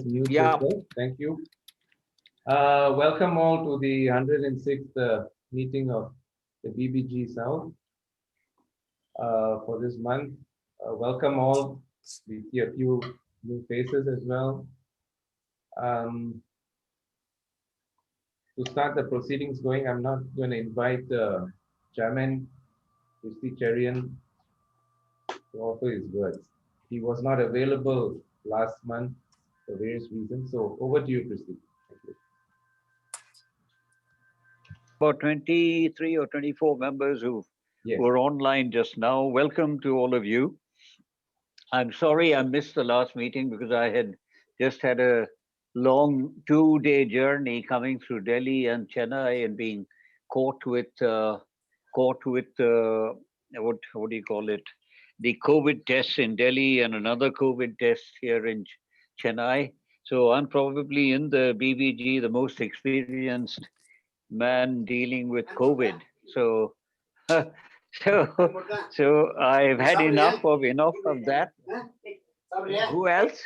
Mute Yeah. yourself. Thank you. Welcome all to the 106th meeting of the BBG South for this month. Welcome all. We see a few new faces as well. To start the proceedings going, I'm not going to invite Chairman Christy Cherian to offer his words. He was not available last month for various reasons. So over to you, Christy. Thank you. About 23 or 24 members who were online just now. Welcome to all of you. I'm sorry I missed the last meeting because I had just had a long 2-day journey coming through Delhi and Chennai and being caught with what do you call it? The COVID tests in Delhi and another COVID test here in Chennai. So I'm probably in the BBG the most experienced man dealing with COVID. So, so I've had enough of that. Who else?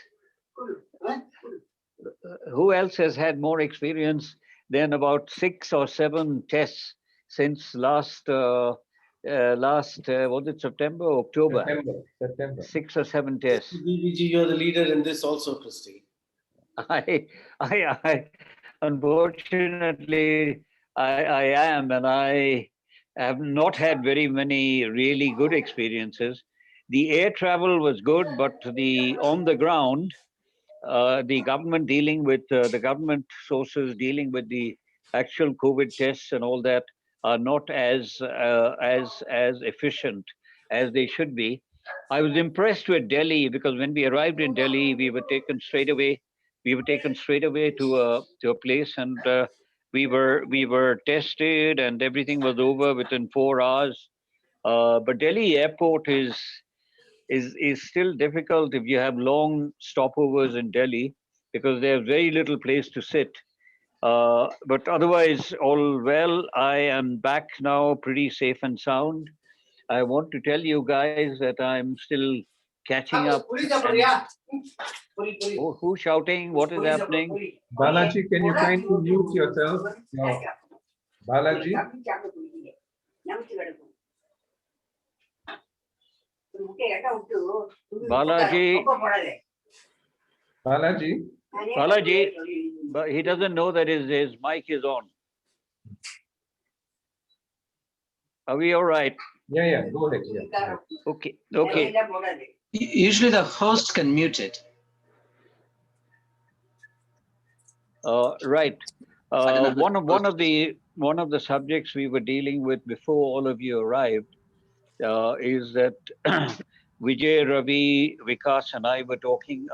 Who else has had more experience than about 6 or 7 tests since last was it September or October? September. 6 or 7 tests. BBG, you're the leader in this also, Christy. I unfortunately, I am, and I have not had very many really good experiences. The air travel was good, but the on the ground, the government dealing with the government sources dealing with the actual COVID tests and all that are not as efficient as they should be. I was impressed with Delhi because when we arrived in Delhi, we were taken straight away. We were taken straight away to a place, and we were tested, and everything was over within 4 hours. But Delhi airport is still difficult if you have long stopovers in Delhi because there's very little place to sit. But otherwise, all well. I am back now, pretty safe and sound. I want to tell you guys that I'm still catching up. Oh, who's shouting? What is happening? Balaji, can you kindly mute yourself? No. Balaji? Balaji, but he doesn't know that his mic is on. Are we all right? Yeah, go ahead. Yeah. Okay. Usually the host can mute it. Right. One of the subjects we were dealing with before all of you arrived is that Vijay, Ravi, Vikas, and I were talking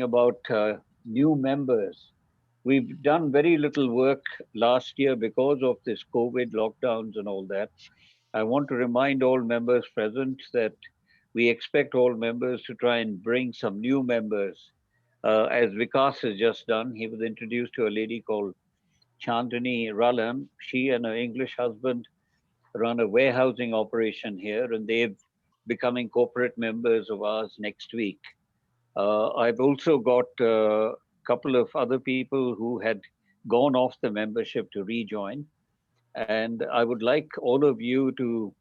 about new members. We've done very little work last year because of this COVID lockdowns and all that. I want to remind all members present that we expect all members to try and bring some new members. As Vikas has just done, he was introduced to a lady called Chandani Ralam. She and her English husband run a warehousing operation here, and they're becoming corporate members of ours next week. I've also got a couple of other people who had gone off the membership to rejoin. And I would like all of you to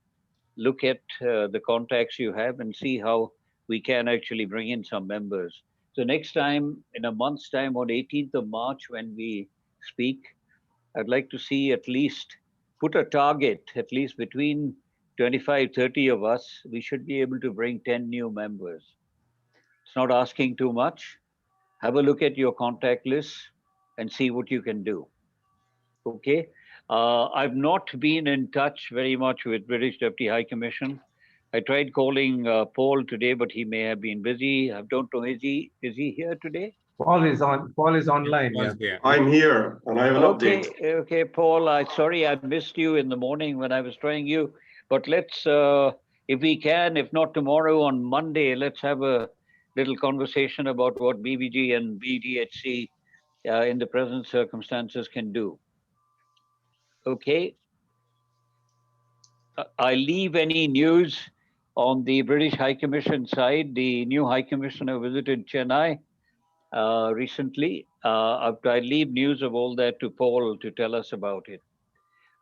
look at the contacts you have and see how we can actually bring in some members. So next time, in a month's time, on 18th of March, when we speak, I'd like to see at least put a target, at least between 25, 30 of us, we should be able to bring 10 new members. It's not asking too much. Have a look at your contact list and see what you can do. Okay. I've not been in touch very much with British Deputy High Commission. I tried calling Paul today, but he may have been busy. I don't know, is he here today? Paul is online. Yeah. I'm here and I have an update. Okay, Paul, sorry I missed you in the morning when I was trying you, but let's, if we can, if not tomorrow, on Monday, let's have a little conversation about what BBG and BDHC in the present circumstances can do. Okay. I leave any news On the British High Commission side, the new High Commissioner visited Chennai recently. I leave news of all that to Paul to tell us about it.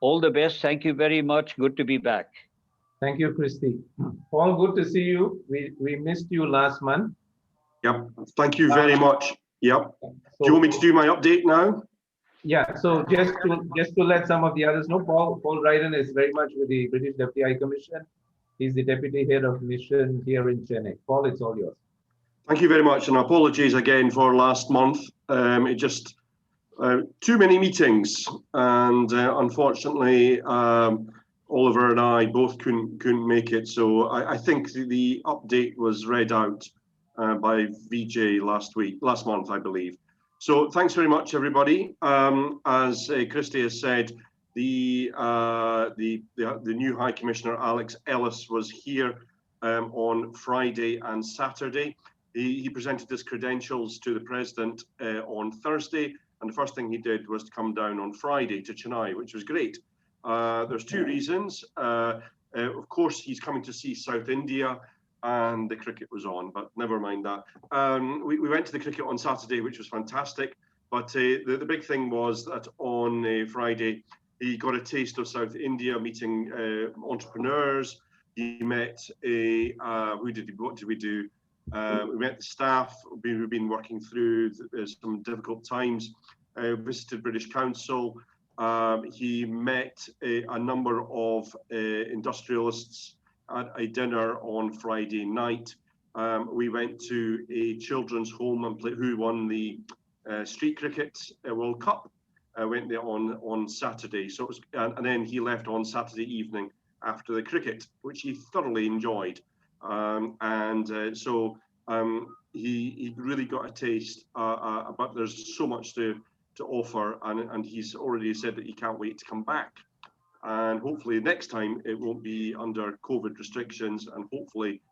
All the best. Thank you very much. Good to be back. Thank you, Christy. Paul, good to see you. We missed you last month. Yep. Thank you very much. Yep. So, Do you want me to do my update now? yeah, so just to let some of the others know, Paul Ryden is very much with the British Deputy High Commission. He's the Deputy Head of Mission here in Chennai. Paul, it's all yours. Thank you very much, and apologies again for last month. It just too many meetings, and unfortunately, Oliver and I both couldn't make it. So I think the update was read out by VJ last month, I believe. So thanks very much, everybody. As Christy has said, the new High Commissioner Alex Ellis was here on Friday and Saturday. He presented his credentials to the President on Thursday, and the first thing he did was to come down on Friday to Chennai, which was great. There's two reasons. Of course, he's coming to see South India, and the cricket was on, but never mind that. We went to the cricket on Saturday, which was fantastic, but the big thing was that on Friday, he got a taste of South India, meeting entrepreneurs. He met what did we do? We met the staff. We've been working through some difficult times. Visited British Council. He met a number of industrialists at a dinner on Friday night. We went to a children's home and who won the Street Cricket World Cup. Went there on Saturday. So it was, and then he left on Saturday evening after the cricket, which he thoroughly enjoyed. So he really got a taste, but there's so much to offer, and he's already said that he can't wait to come back. And hopefully next time it won't be under COVID restrictions, and hopefully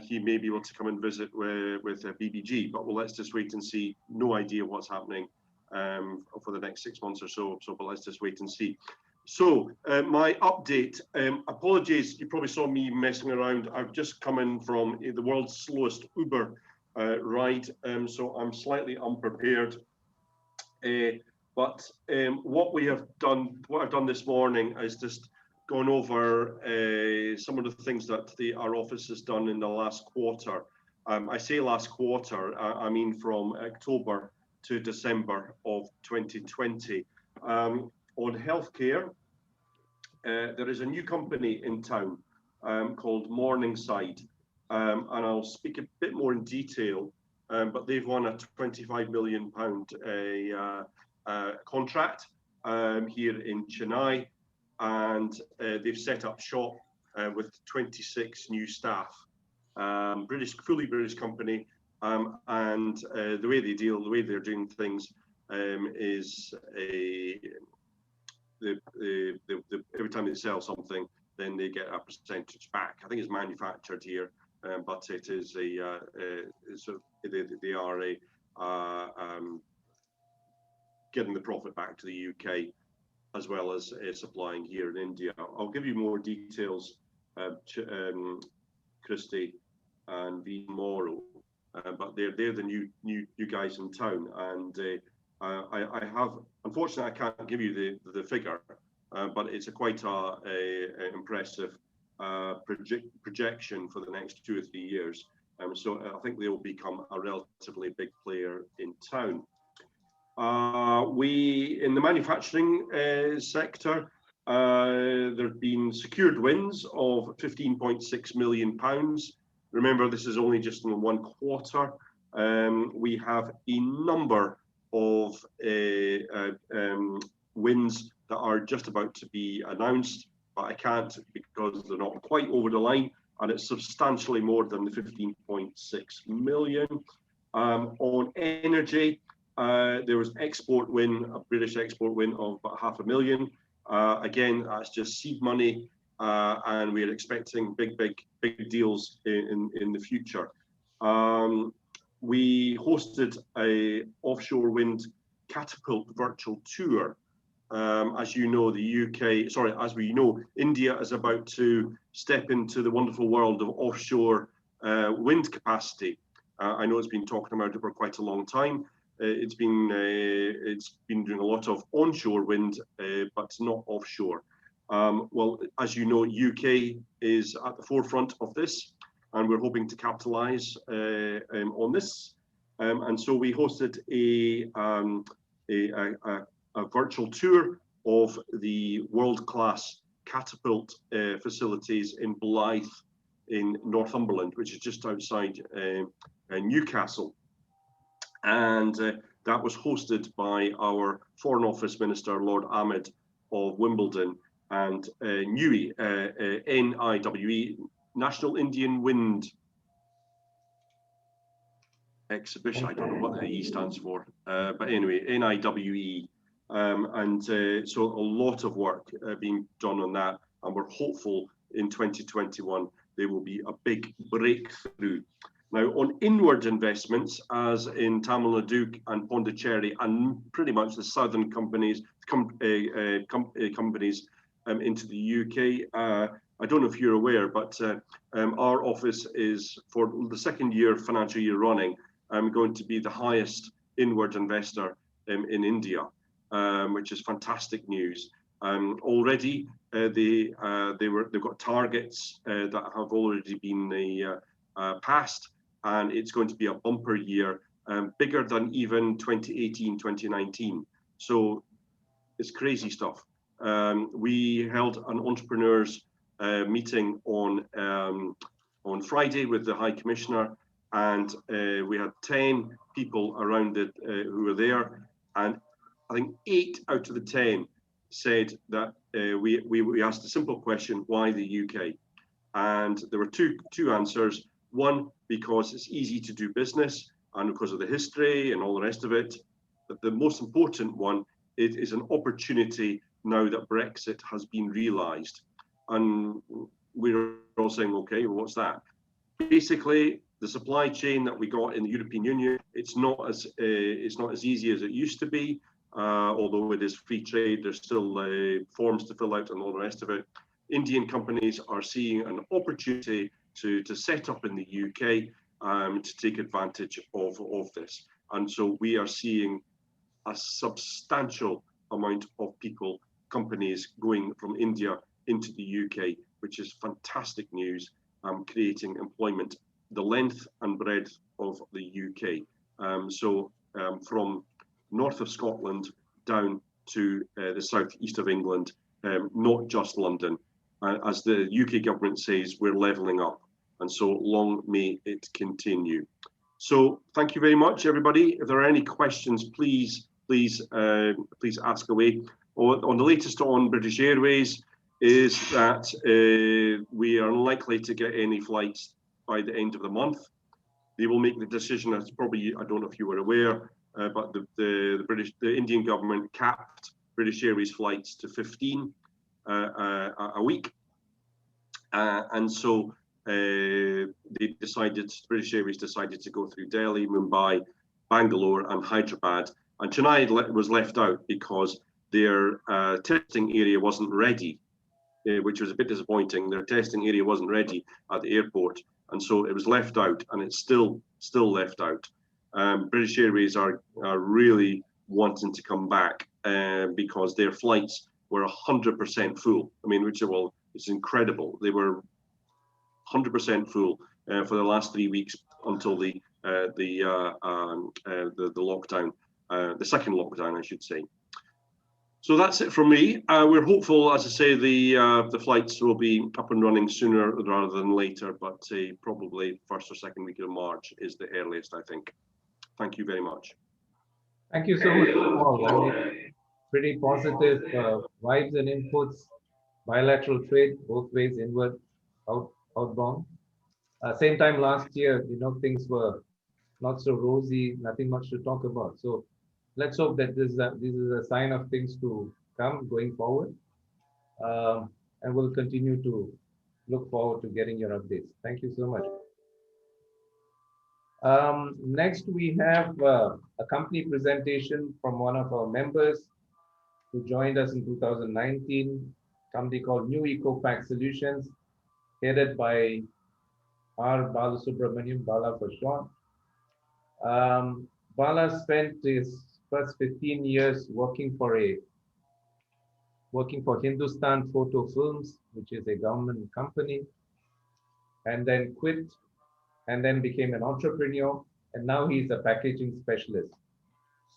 he may be able to come and visit with BBG, but let's just wait and see. No idea what's happening for the next 6 months or so, but let's just wait and see. So my update, apologies, you probably saw me messing around. I've just come in from the world's slowest Uber ride, so I'm slightly unprepared. But what I've done this morning is just gone over some of the things that our office has done in the last quarter. I say last quarter, I mean from October to December of 2020. On healthcare, there is a new company in town called Morningside, and I'll speak a bit more in detail, but they've won a £25 million contract here in Chennai, and they've set up shop with 26 new staff. Fully British company, and the way they're doing things is every time they sell something, then they get a percentage back. I think it's manufactured here, but it is they are getting the profit back to the UK, as well as supplying here in India. I'll give you more details, Christy and V tomorrow, but they're the new guys in town, and I have, unfortunately, I can't give you the figure, but it's quite a impressive projection for the next 2 or 3 years. So I think they will become a relatively big player in town. In the manufacturing sector, there have been secured wins of £15.6 million. Remember, this is only just in 1 quarter. We have a number of wins that are just about to be announced, but I can't because they're not quite over the line, and it's substantially more than the 15.6 million. On energy, there was export win, a British export win of about £500,000. Again, that's just seed money, and we're expecting big deals in the future. We hosted a offshore wind catapult virtual tour. As you know, as we know, India is about to step into the wonderful world of offshore wind capacity. I know it's been talking about it for quite a long time. It's been doing a lot of onshore wind, but not offshore. Well, as you know, UK is at the forefront of this, and we're hoping to capitalise on this. And so we hosted a virtual tour of the world-class catapult facilities in Blyth in Northumberland, which is just outside Newcastle. And that was hosted by our Foreign Office Minister, Lord Ahmed of Wimbledon, and NIWE, N-I-W-E, National Indian Wind Exhibition. I don't know what the E stands for, but anyway, NIWE. So a lot of work being done on that, and we're hopeful in 2021 there will be a big breakthrough. Now, on inward investments, as in Tamil Nadu and Pondicherry, and pretty much the southern companies into the UK, I don't know if you're aware, but our office is, for the second financial year running, going to be the highest inward investor in India, which is fantastic news. Already, they've got targets that have already been passed, and it's going to be a bumper year, bigger than even 2018, 2019. So it's crazy stuff. We held an entrepreneurs meeting on Friday with the High Commissioner, and we had 10 people around it who were there, and I think 8 out of the 10 said that we asked a simple question: why the UK? And there were two answers. One, because it's easy to do business, and because of the history and all the rest of it. But the most important one, it is an opportunity now that Brexit has been realised. And we're all saying, okay, well, what's that? Basically, the supply chain that we got in the European Union, it's not as easy as it used to be. Although it is free trade, there's still forms to fill out and all the rest of it. Indian companies are seeing an opportunity to set up in the UK to take advantage of this. And so we are seeing a substantial amount of companies going from India into the UK, which is fantastic news, creating employment the length and breadth of the UK. From north of Scotland down to the southeast of England, not just London. As the UK government says, we're levelling up, and so long may it continue. So thank you very much, everybody. If there are any questions, please ask away. On the latest on British Airways is that we are unlikely to get any flights by the end of the month. They will make the decision. That's probably, I don't know if you were aware, but the Indian government capped British Airways flights to 15 a week, and so British Airways decided to go through Delhi, Mumbai, Bangalore, and Hyderabad. And Chennai was left out because their testing area wasn't ready, which was a bit disappointing. Their testing area wasn't ready at the airport, and so it was left out, and it's still left out. British Airways are really wanting to come back because their flights were 100% full. I mean, it's incredible. They were 100% full for the last 3 weeks until the lockdown, the second lockdown, I should say. So that's it from me. We're hopeful, as I say, the flights will be up and running sooner rather than later, but probably first or second week of March is the earliest, I think. Thank you very much. Thank you so much, Paul. I mean, pretty positive vibes and inputs, bilateral trade, both ways, inward, outbound. Same time last year, things were not so rosy, nothing much to talk about. So let's hope that this is a sign of things to come going forward. And we'll continue to look forward to getting your updates. Thank you so much. Next, we have a company presentation from one of our members who joined us in 2019, a company called Neueco Packsolutions. headed by R. Balasubramanian, Bala for short. Bala spent his first 15 years working for Hindustan Photo Films, which is a government company, and then quit and then became an entrepreneur, and now he's a packaging specialist.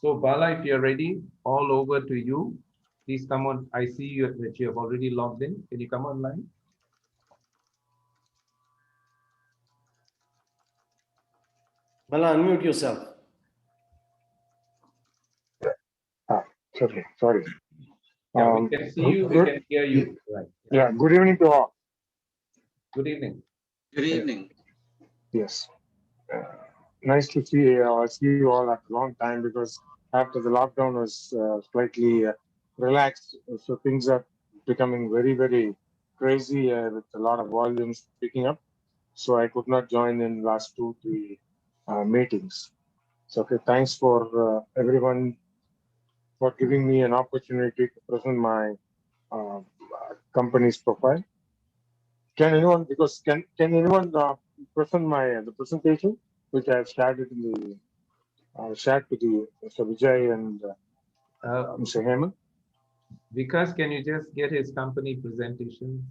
So Bala, if you're ready, all over to you. Please come on. I see you that you have already logged in. Can you come online? Bala, unmute yourself. Sorry. Yeah, we can see you, we can hear you. Right. Yeah, good evening to all. Good evening. Good evening. Yes. Nice to see you all after a long time, because after the lockdown was slightly relaxed, so things are becoming very, very crazy with a lot of volumes picking up. So I could not join in last 2-3 meetings. So okay, thanks for everyone for giving me an opportunity to present my uh, company's profile. Can anyone, because can anyone present my the presentation which I have shared it in the shared to the Mr. Vijay and Mr. Hemant? Vikas, can you just get his company presentation?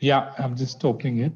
Yeah, I'm just opening it.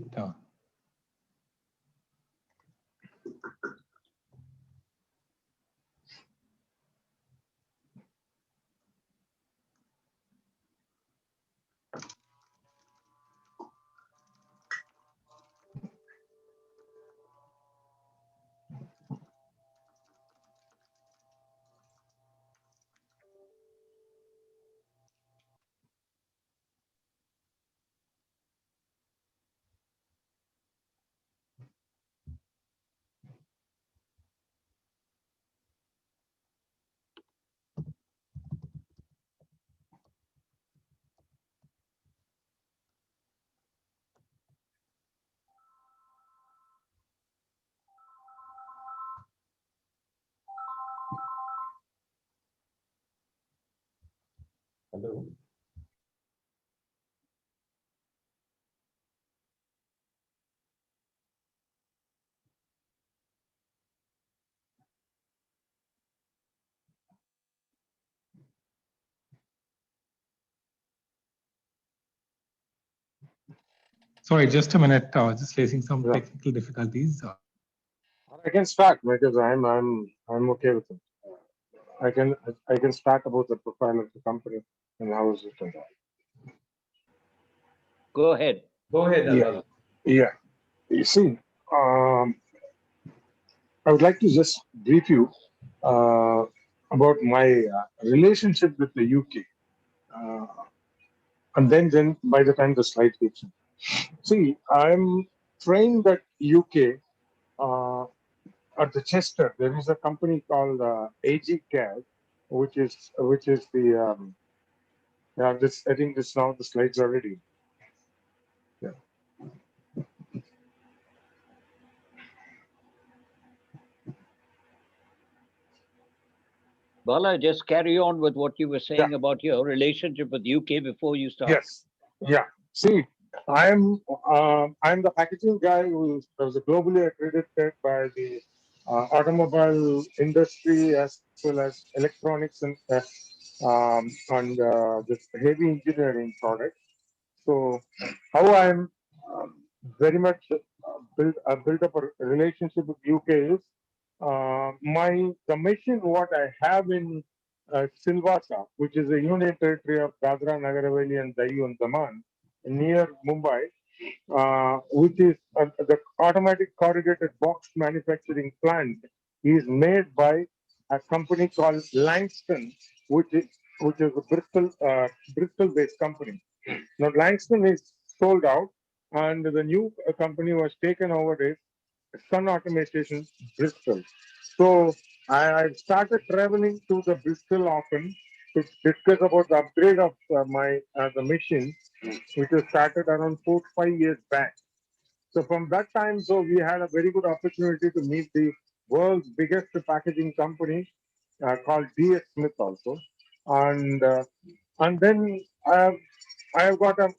Hello. Sorry, just a minute. Just facing some Yeah. technical difficulties. I can start because I'm okay with it. I can start about the profile of the company and how is it and all. Go ahead. Go ahead, Yeah. Anand. Yeah. You see, I would like to just brief you uh, about my relationship with the UK. Uh, and then by the time the slide gets in. See, I'm trained at UK uh, at the Chester. There is a company called AG CAD, which is the yeah. This I think this now the slides are ready. Yeah. Bala, just carry on with what you were saying Yeah. about your relationship with UK before you start. Yes. Yeah. See, I'm the packaging guy who was globally accredited by the automobile industry as well as electronics and this heavy engineering product. So how I'm very much built up a relationship with UK is the mission what I have in Silvassa, which is a union territory of Dadra, Nagar Haveli, and Dayu and Daman, near Mumbai, which is the automatic corrugated box manufacturing plant is made by a company called Langston, which is a Bristol-based company. Now Langston is sold out, and the new company was taken over is Sun Automation Bristol. So I started traveling to the Bristol often to discuss about the upgrade of my the machine, which was started around 4 to 5 years back. So from that time, so we had a very good opportunity to meet the world's biggest packaging company called DS Smith also, and then I have got a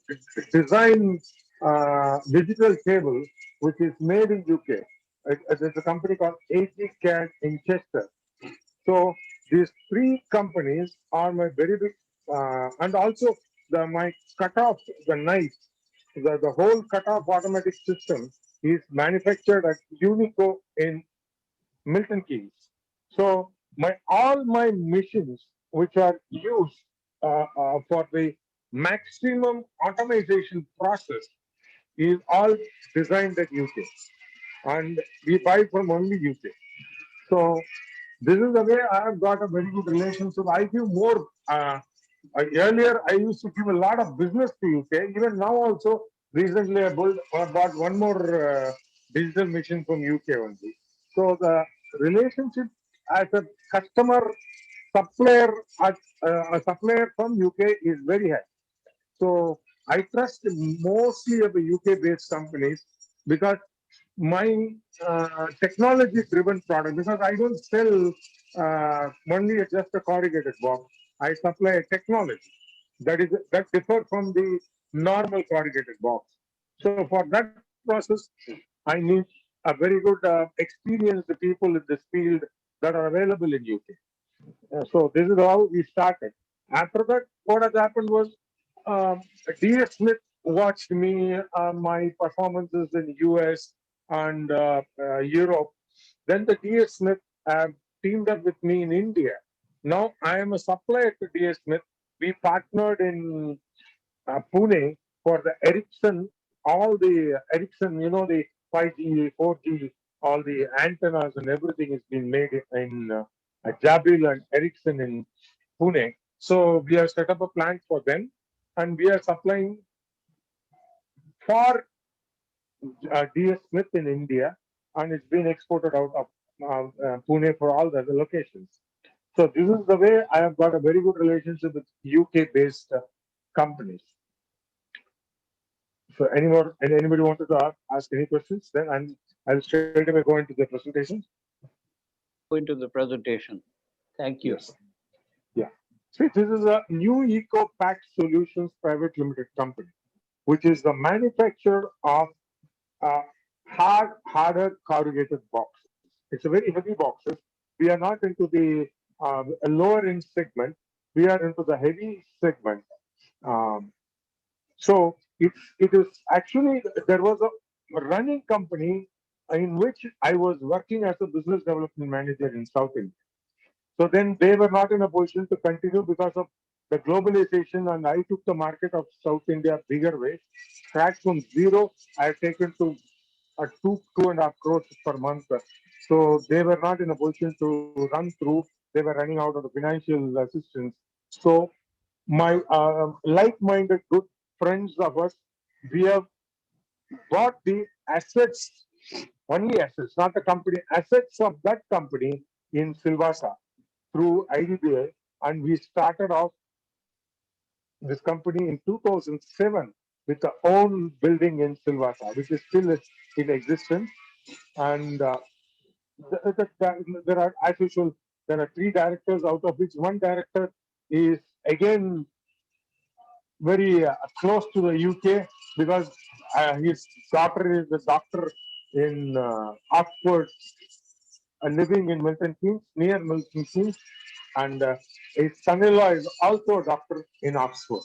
design digital cable, which is made in UK. There's a company called AG in Chester. So these three companies are my very big, and also my cutoff, the knife, the whole cutoff automatic system is manufactured at Unico in Milton Keynes. So all my machines, which are used for the maximum automation process, is all designed at UK, and we buy from only UK. So this is the way I have got a very good relationship. I give more. Earlier, I used to give a lot of business to UK. Even now, also, recently I bought one more digital machine from UK only. So the relationship as a customer supplier, a supplier from UK is very high. So I trust mostly of the UK-based companies because my technology-driven product, because I don't sell only just a corrugated box. I supply a technology that differs from the normal corrugated box. So for that process, I need a very good experienced people in this field that are available in UK. So this is how we started. After that, what has happened was um, D.S. Smith watched me, my performances in US and Europe. Then the D.S. Smith teamed up with me in India. Now I am a supplier to D.S. Smith. We partnered in Pune for the Ericsson, all the Ericsson, the 5G, 4G, all the antennas and everything is being made in Jabil and Ericsson in Pune. So we have set up a plant for them, and we are supplying for DS Smith in India, and it's been exported out of Pune for all the other locations. So this is the way I have got a very good relationship with UK-based companies. So anybody wanted to ask any questions? Then I'll straight away go into the presentation. Go into the presentation. Thank you. Yes. Yeah. See, this is a Neueco Packsolutions Private Limited Company, which is the manufacturer of harder corrugated boxes. It's a very heavy boxes. We are not into the lower end segment. We are into the heavy segment. So it is actually, there was a running company in which I was working as a business development manager in South India. So then they were not in a position to continue because of the globalization, and I took the market of South India bigger way. Scratch from zero, I have taken to a 2.5 crores per month. So they were not in a position to run through. They were running out of the financial assistance. So my like-minded good friends of us, we have bought the assets, only assets, not the company, assets of that company in Silvassa through IDBI, and we started off this company in 2007 with our own building in Silvassa, which is still in existence. And there are, as usual, there are 3 directors, out of which 1 director is again very close to the UK because his daughter is a doctor in Oxford, living in Milton Keynes, near Milton Keynes, and his son-in-law is also a doctor in Oxford.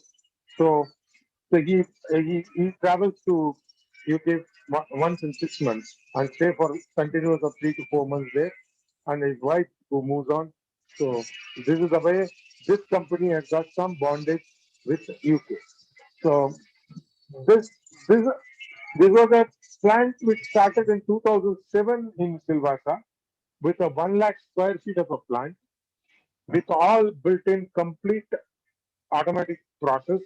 So he travels to UK once in 6 months and stay for continuous of 3 to 4 months there, and his wife who moves on. So this is the way this company has got some bondage with UK. So this this was a plant which started in 2007 in Silvassa with a 1 lakh square feet of a plant with all built-in complete automatic process.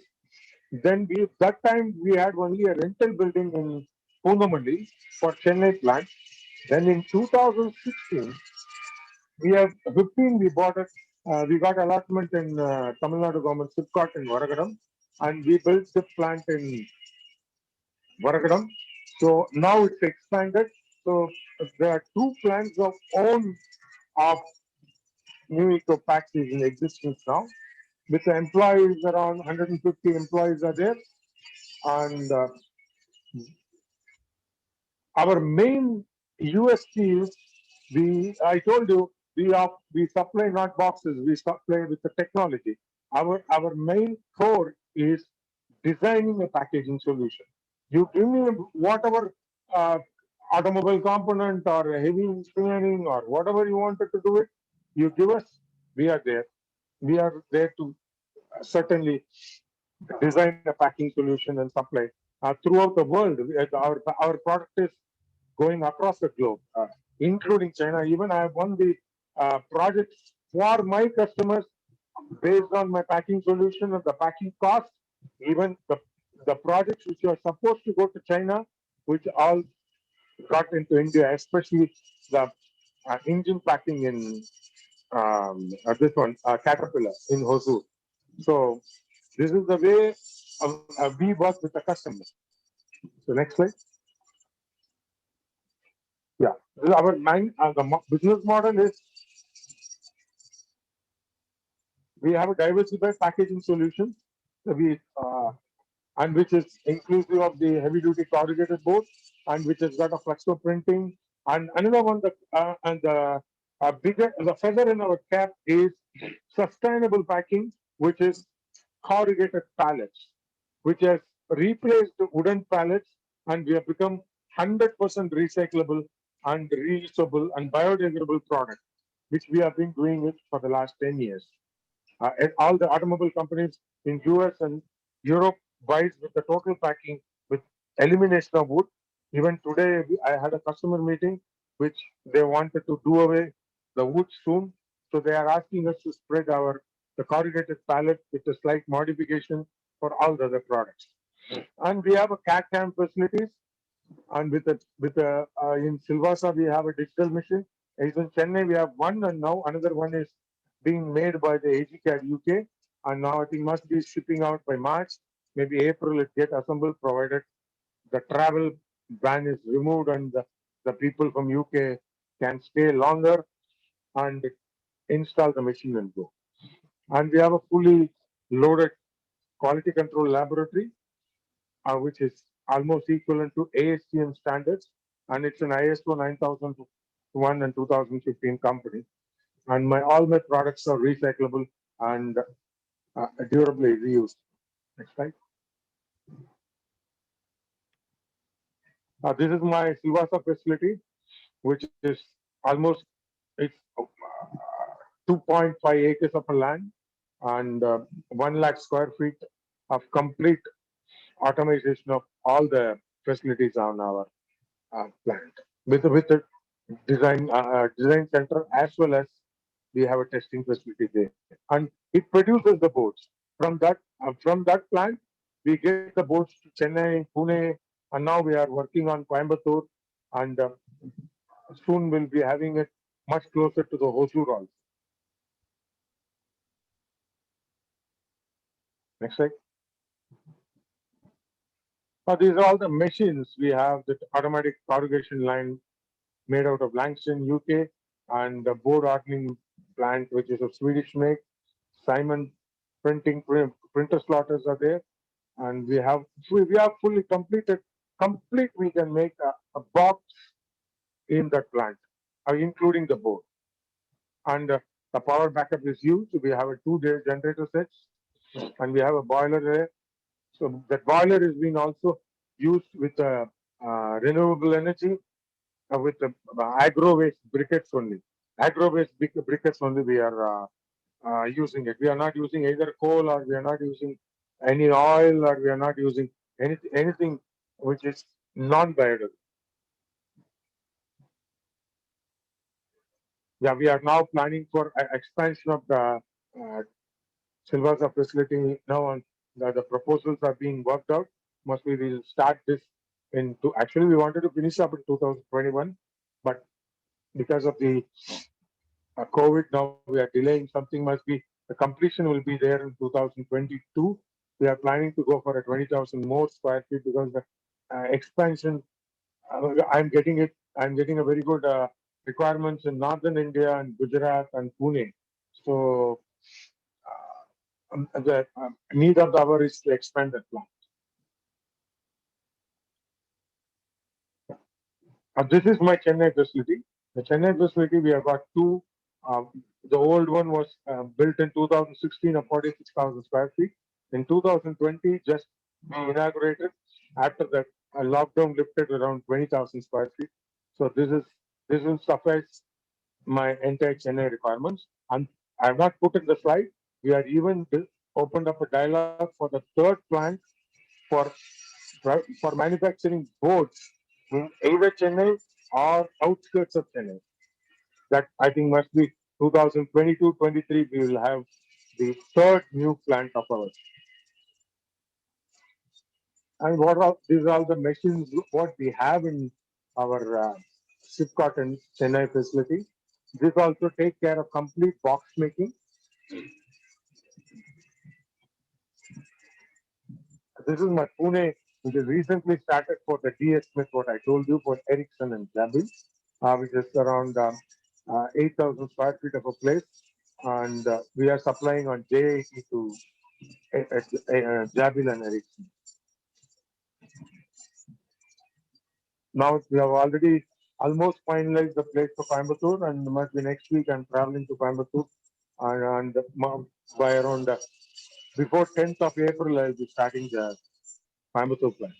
Then that time we had only a rental building in Punamandi for Chennai plant. Then in 2016 we have 15. We bought it. We got allotment in Tamil Nadu government Sipcot in Varagadam, and we built the plant in Varagadam. So now it's expanded. So there are 2 plants of own of Neueco Packs is in existence now. With the employees, around 150 employees are there, and our main USP is I told you, we supply not boxes, we supply with the technology. Our main core is designing a packaging solution. You give me whatever uh, automobile component or heavy engineering or whatever you wanted to do it, you give us, we are there. We are there to certainly design a packing solution and supply throughout the world. Our product is going across the globe, including China. Even I have won the projects for my customers based on my packing solution and the packing cost. Even the projects which are supposed to go to China, which all got into India, especially the engine packing in this one, Caterpillar in Hosur. So this is the way we work with the customer. So next slide. Yeah, this is our business model is we have a diversified packaging solution. We and which is inclusive of the heavy duty corrugated board and which has got a flexo printing. And another one that and the feather in our cap is sustainable packing, which is corrugated pallets, which has replaced the wooden pallets, and we have become 100% recyclable and reusable and biodegradable product, which we have been doing it for the last 10 years. And all the automobile companies in US and Europe buys with the total packing with elimination of wood. Even today, I had a customer meeting which they wanted to do away the wood soon. So they are asking us to spread the corrugated pallet with a slight modification for all the other products. And we have a CAD CAM facilities. And in Silvassa, we have a digital machine. In Chennai, we have one, and now another one is being made by the AGCAD UK. And now I think must be shipping out by March. Maybe April it get assembled, provided the travel ban is removed and the people from UK can stay longer and install the machine and go. And we have a fully loaded quality control laboratory, which is almost equivalent to ASTM standards, and it's an ISO 9001 and 2015 company. And all my products are recyclable and durably reused. Next slide. This is my Silvassa facility, which is almost it's 2.5 acres of a land and 1 lakh square feet of complete automation of all the facilities on our plant with a design center, as well as we have a testing facility there, and it produces the boards from that plant. We get the boards to Chennai, Pune, and now we are working on Coimbatore, and soon we'll be having it much closer to the Hosur also. Next slide. These are all the machines we have. The automatic corrugation line made out of Langston, UK, and the board hardening plant, which is a Swedish make. Simon printing printer slotters are there, and we have fully completed. We can make a box in that plant, including the board, and the power backup is used. We have a 2-day generator sets, and we have a boiler there. So that boiler is being also used with renewable energy, with the agro waste briquettes only. Agro waste briquettes only we are using it. We are not using either coal, or we are not using any oil, or we are not using anything which is non-biodegradable. Yeah, we are now planning for expansion of the Silvassa facility now, and the proposals are being worked out. Mostly we'll start this actually we wanted to finish up in 2021, but because of the COVID, now we are delaying. Something must be, the completion will be there in 2022. We are planning to go for a 20,000 more square feet because the expansion, I'm getting a very good requirements in northern India and Gujarat and Pune. So the need of the hour is to expand that plant. This is my Chennai facility. The Chennai facility, we have got two. The old one was built in 2016 of 46,000 square feet. In 2020, just we inaugurated. After that, a lockdown lifted around 20,000 square feet. So this will suffice my entire Chennai requirements. And I have not put in the slide. We are even opened up a dialogue for the third plant for for manufacturing boards in either Chennai or outskirts of Chennai. That I think must be 2022-23. We will have the third new plant of ours. And what are these are all the machines what we have in our Sipcot and Chennai facility. This also take care of complete box making. This is my Pune, which is recently started for the DS Smith, what I told you, for Ericsson and Jabil, which is around 8,000 square feet of a place. And we are supplying on JAE to Jabil and Ericsson. Now we have already almost finalized the place for Coimbatore, and must be next week I'm traveling to Coimbatore. And by around before 10th of April, I'll be starting the Coimbatore plant.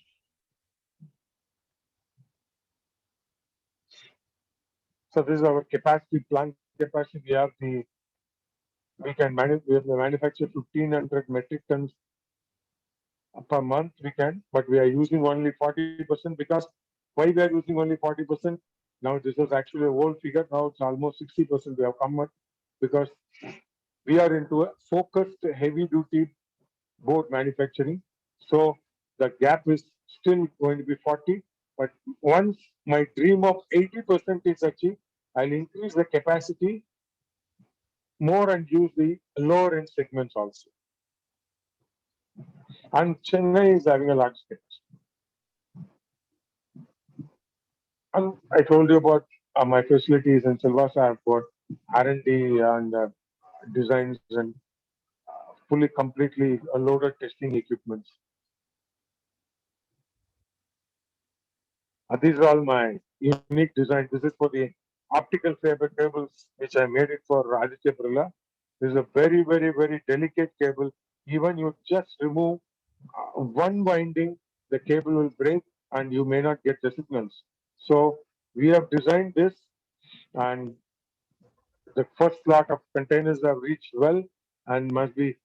So this is our capacity, plant capacity. We manufacture 1,500 metric tons per month. We can, but we are using only 40% because why we are using only 40%? Now this is actually a old figure. Now it's almost 60%. We have come up because we are into a focused heavy duty board manufacturing. So the gap is still going to be 40. But once my dream of 80% is achieved, I'll increase the capacity more and use the lower end segments also. And Chennai is having a large scale. And I told you about my facilities in Silvassa. I've got R&D and designs and fully, completely loaded testing equipments. These are all my unique designs. This is for the optical fiber cables, which I made it for Aditya Birla. This is a very, very, very delicate cable. Even you just remove one winding, the cable will break and you may not get the signals. So we have designed this, and the first lot of containers have reached well, and must be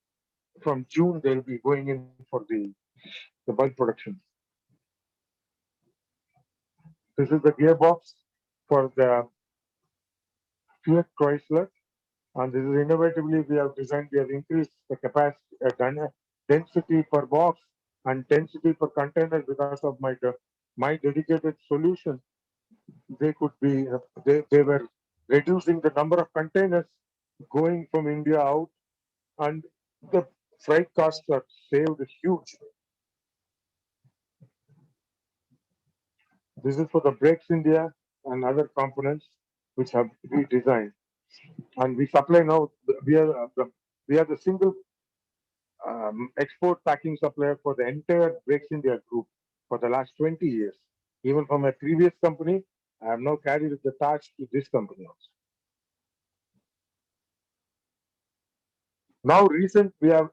from June they'll be going in for the bulk production. This is the gearbox for the Fiat Chrysler, and this is innovatively we have designed. We have increased the capacity, density per box and density per container because of my dedicated solution. They could be they were reducing the number of containers going from India out, and the freight costs are saved huge. This is for the brakes India and other components which have redesigned, and we supply now. We are the single export packing supplier for the entire Brakes India group for the last 20 years. Even from my previous company, I have now carried the torch to this company also. Now recent we have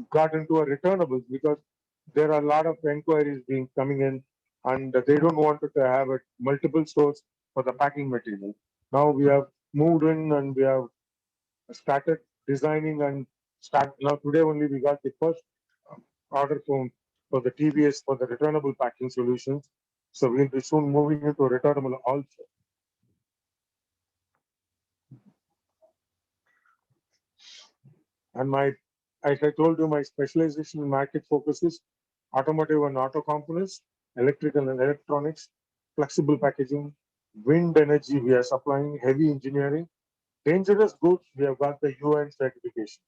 got into a returnables because there are a lot of inquiries being coming in, and they don't want to have a multiple source for the packing material. Now we have moved in and we have started designing and now today only we got the first order for the TBS for the returnable packing solutions. So we'll be soon moving into returnable also. And as I told you, my specialization in market focuses automotive and auto components, electrical and electronics, flexible packaging, wind energy we are supplying, heavy engineering, dangerous goods we have got the UN certification.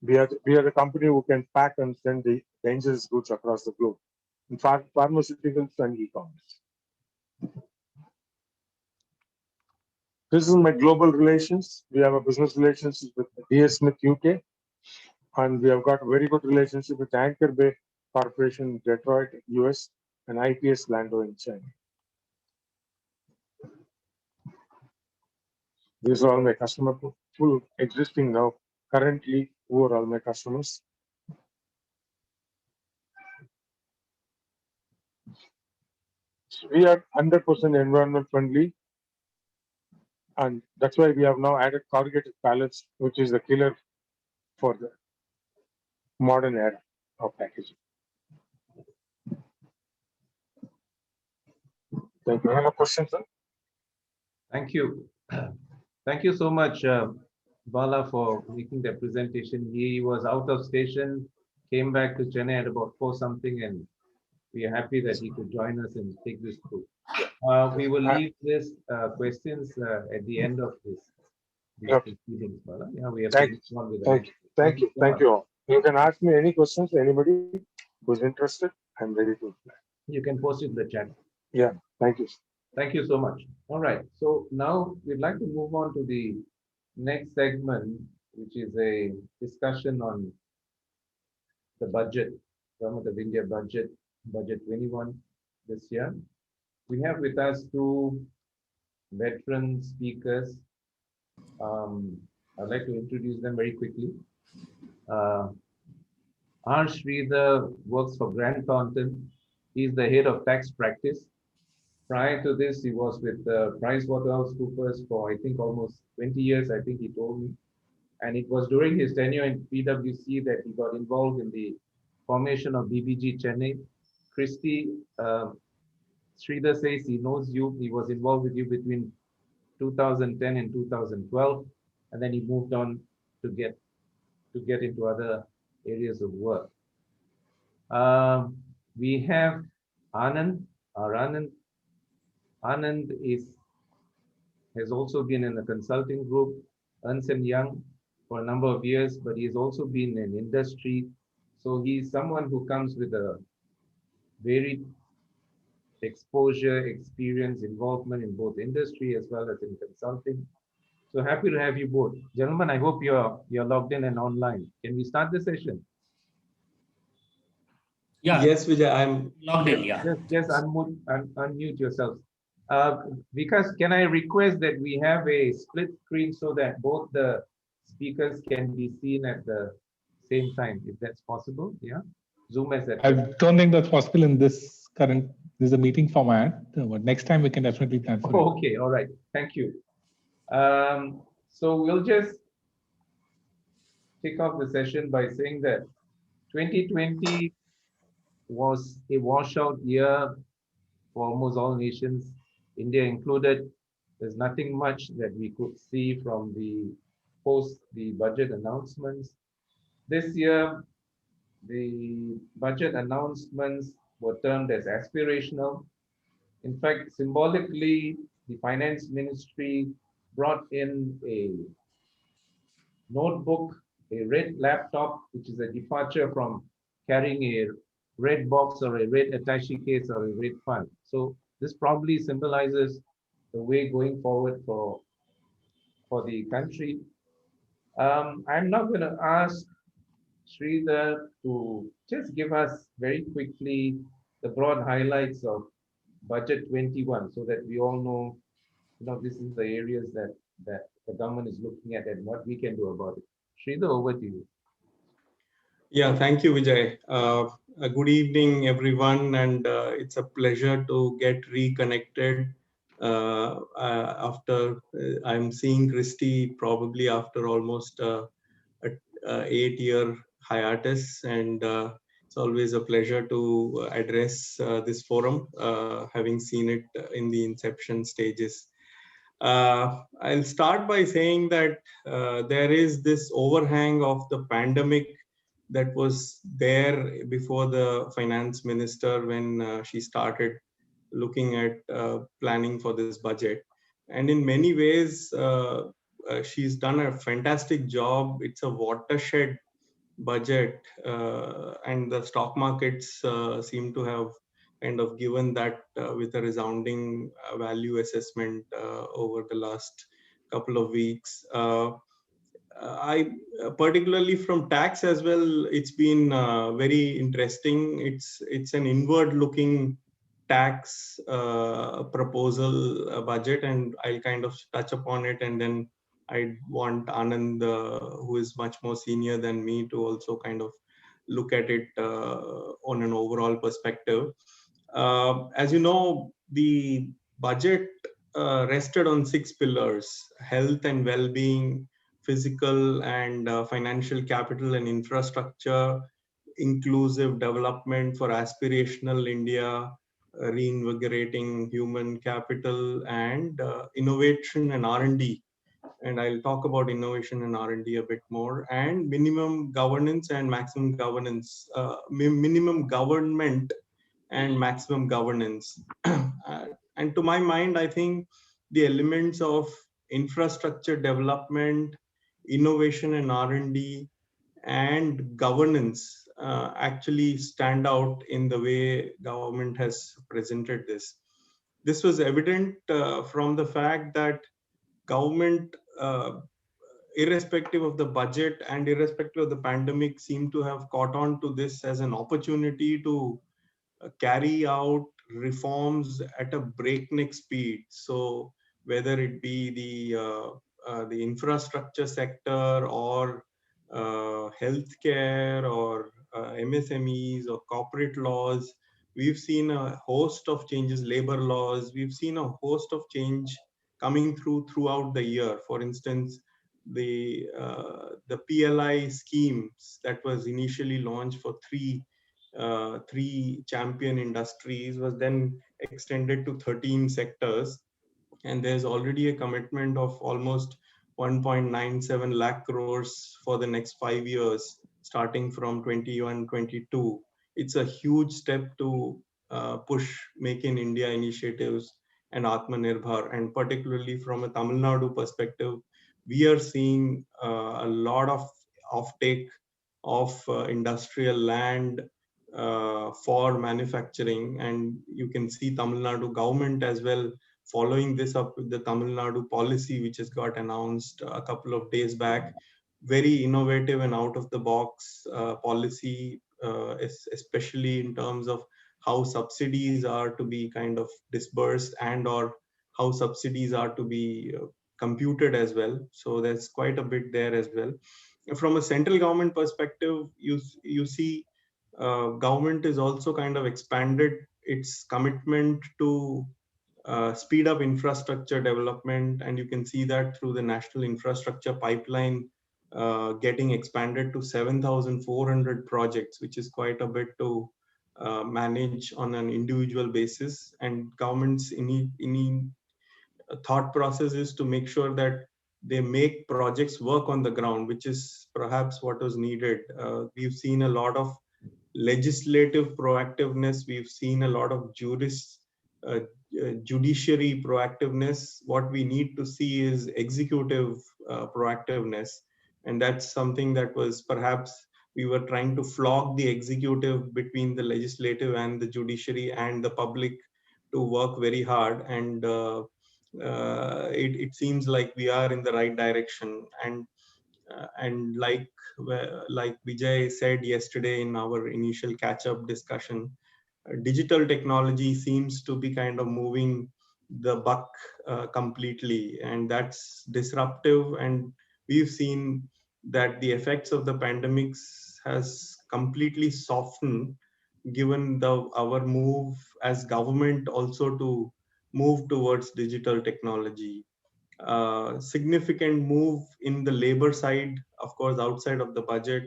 We are the company who can pack and send the dangerous goods across the globe. In fact, pharmaceuticals and e-commerce. This is my global relations. We have a business relationship with DS Smith UK, and we have got very good relationship with Anchor Bay Corporation, Detroit, US, and IPS Lando in China. These are all my customer pool existing now. Currently, who are all my customers? We are 100% environment friendly, and that's why we have now added corrugated pallets, which is the killer for the modern era of packaging. Thank you. Any more questions, sir? Thank you. Thank you so much, Bala, for making the presentation. He was out of station, came back to Chennai at about 4 something, and we are happy that he could join us and take this through. We will leave this questions at the end of these Okay. proceedings, Bala. Yeah, we have Thank to move on with the Thank next. you. Thank you. so Thank much. you all. You can ask me any questions, anybody who's interested. I'm ready to reply. You can post it in the chat. Yeah. Thank you. Thank you so much. All right. So now we'd like to move on to the next segment, which is a discussion on the budget, Government of India budget, budget 21 this year. We have with us two veteran speakers. I'd like to introduce them very quickly. R. Sridhar works for Grant Thornton. He's the head of tax practice. Prior to this, he was with PricewaterhouseCoopers for, I think, almost 20 years, I think he told me. And it was during his tenure in PwC that he got involved in the formation of BBG Chennai. Christy, Sridhar says he knows you. He was involved with you between 2010 and 2012, and then he moved on to get into other areas of work. We have Anand. Our Anand has also been in a consulting group, Ernst & Young, for a number of years, but he's also been in industry. So he's someone who comes with a varied exposure, experience, involvement in both industry as well as in consulting. So happy to have you both. Gentlemen, I hope you're logged in and online. Can we start the session? Yeah. Yes, Vijay, I'm Logged in, yeah. Just unmute yourselves. Because can I request that we have a split screen so that both the speakers can be seen at the same time, if that's possible? Yeah. Zoom as that. I don't think that's possible in this is a meeting format, but next time we can definitely plan for it. Okay, all right. Thank you. So we'll just kick off the session by saying that 2020 was a washout year for almost all nations, India included. There's nothing much that we could see from the budget announcements. This year, the budget announcements were termed as aspirational. In fact, symbolically, the finance ministry brought in a notebook, a red laptop, which is a departure from carrying a red box or a red attaché case or a red file. So this probably symbolizes the way going forward for the country. I'm not going to ask Sridhar to just give us very quickly the broad highlights of budget 21 so that we all know, this is the areas that the government is looking at and what we can do about it. Sridhar, over to you. Yeah, thank you, Vijay. Good evening, everyone, and it's a pleasure to get reconnected after I'm seeing Christy probably after almost a 8-year hiatus, and it's always a pleasure to address this forum, having seen it in the inception stages. I'll start by saying that there is this overhang of the pandemic that was there before the finance minister when she started looking at planning for this budget. And in many ways, she's done a fantastic job. It's a watershed budget, and the stock markets seem to have kind of given that with a resounding value assessment over the last couple of weeks. I particularly from tax as well, it's been very interesting. It's an inward looking tax proposal budget, and I'll kind of touch upon it, and then I want Anand, who is much more senior than me, to also kind of look at it on an overall perspective. As you know, the budget rested on 6 pillars: health and well-being, physical and financial capital and infrastructure, inclusive development for aspirational India, reinvigorating human capital, and innovation and R&D. And I'll talk about innovation and R&D a bit more, and minimum governance and maximum governance, minimum government and maximum governance. And to my mind, I think the elements of infrastructure development, innovation and R&D, and governance actually stand out in the way government has presented this. This was evident from the fact that government, irrespective of the budget and irrespective of the pandemic, seem to have caught on to this as an opportunity to carry out reforms at a breakneck speed. So whether it be the infrastructure sector, or healthcare, or MSMEs, or corporate laws, we've seen a host of changes, labor laws, we've seen a host of change coming throughout the year. For instance, the PLI schemes that was initially launched for three champion industries was then extended to 13 sectors, and there's already a commitment of almost 1.97 lakh crores for the next 5 years, starting from 21-22. It's a huge step to push Make in India initiatives and Atmanirbhar, and particularly from a Tamil Nadu perspective, we are seeing a lot of offtake of industrial land for manufacturing. And you can see Tamil Nadu government as well following this up with the Tamil Nadu policy, which has got announced a couple of days back. Very innovative and out of the box policy, especially in terms of how subsidies are to be kind of disbursed, and or how subsidies are to be computed as well. So there's quite a bit there as well. From a central government perspective, you see government is also kind of expanded its commitment to speed up infrastructure development, and you can see that through the national infrastructure pipeline getting expanded to 7,400 projects, which is quite a bit to manage on an individual basis. And government's thought process is to make sure that they make projects work on the ground, which is perhaps what was needed. We've seen a lot of legislative proactiveness. We've seen a lot of judiciary proactiveness. What we need to see is executive proactiveness. And that's something that was perhaps we were trying to flog the executive between the legislative and the judiciary and the public to work very hard. And it seems like we are in the right direction. And like Vijay said yesterday in our initial catch-up discussion, digital technology seems to be kind of moving the buck completely, and that's disruptive. And we've seen that the effects of the pandemics has completely softened, given our move as government also to move towards digital technology. Significant move in the labor side, of course, outside of the budget,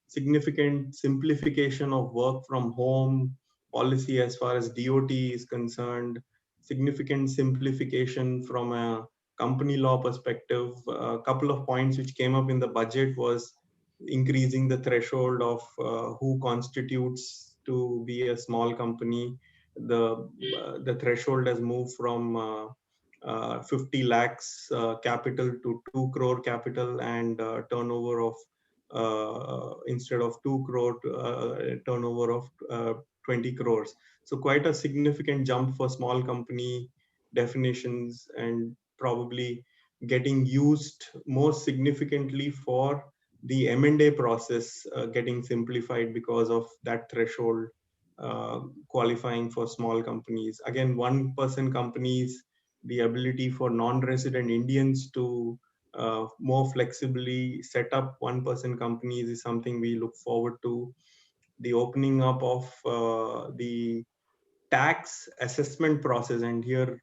significant simplification of work from home policy as far as DOT is concerned, significant simplification from a company law perspective. A couple of points which came up in the budget was increasing the threshold of who constitutes to be a small company. The threshold has moved from 50 lakhs capital to 2 crore capital, and turnover of instead of 2 crore turnover of 20 crores. So quite a significant jump for small company definitions, and probably getting used more significantly for the M&A process getting simplified because of that threshold qualifying for small companies. Again, one-person companies, the ability for non-resident Indians to more flexibly set up one-person companies is something we look forward to. The opening up of the tax assessment process, and here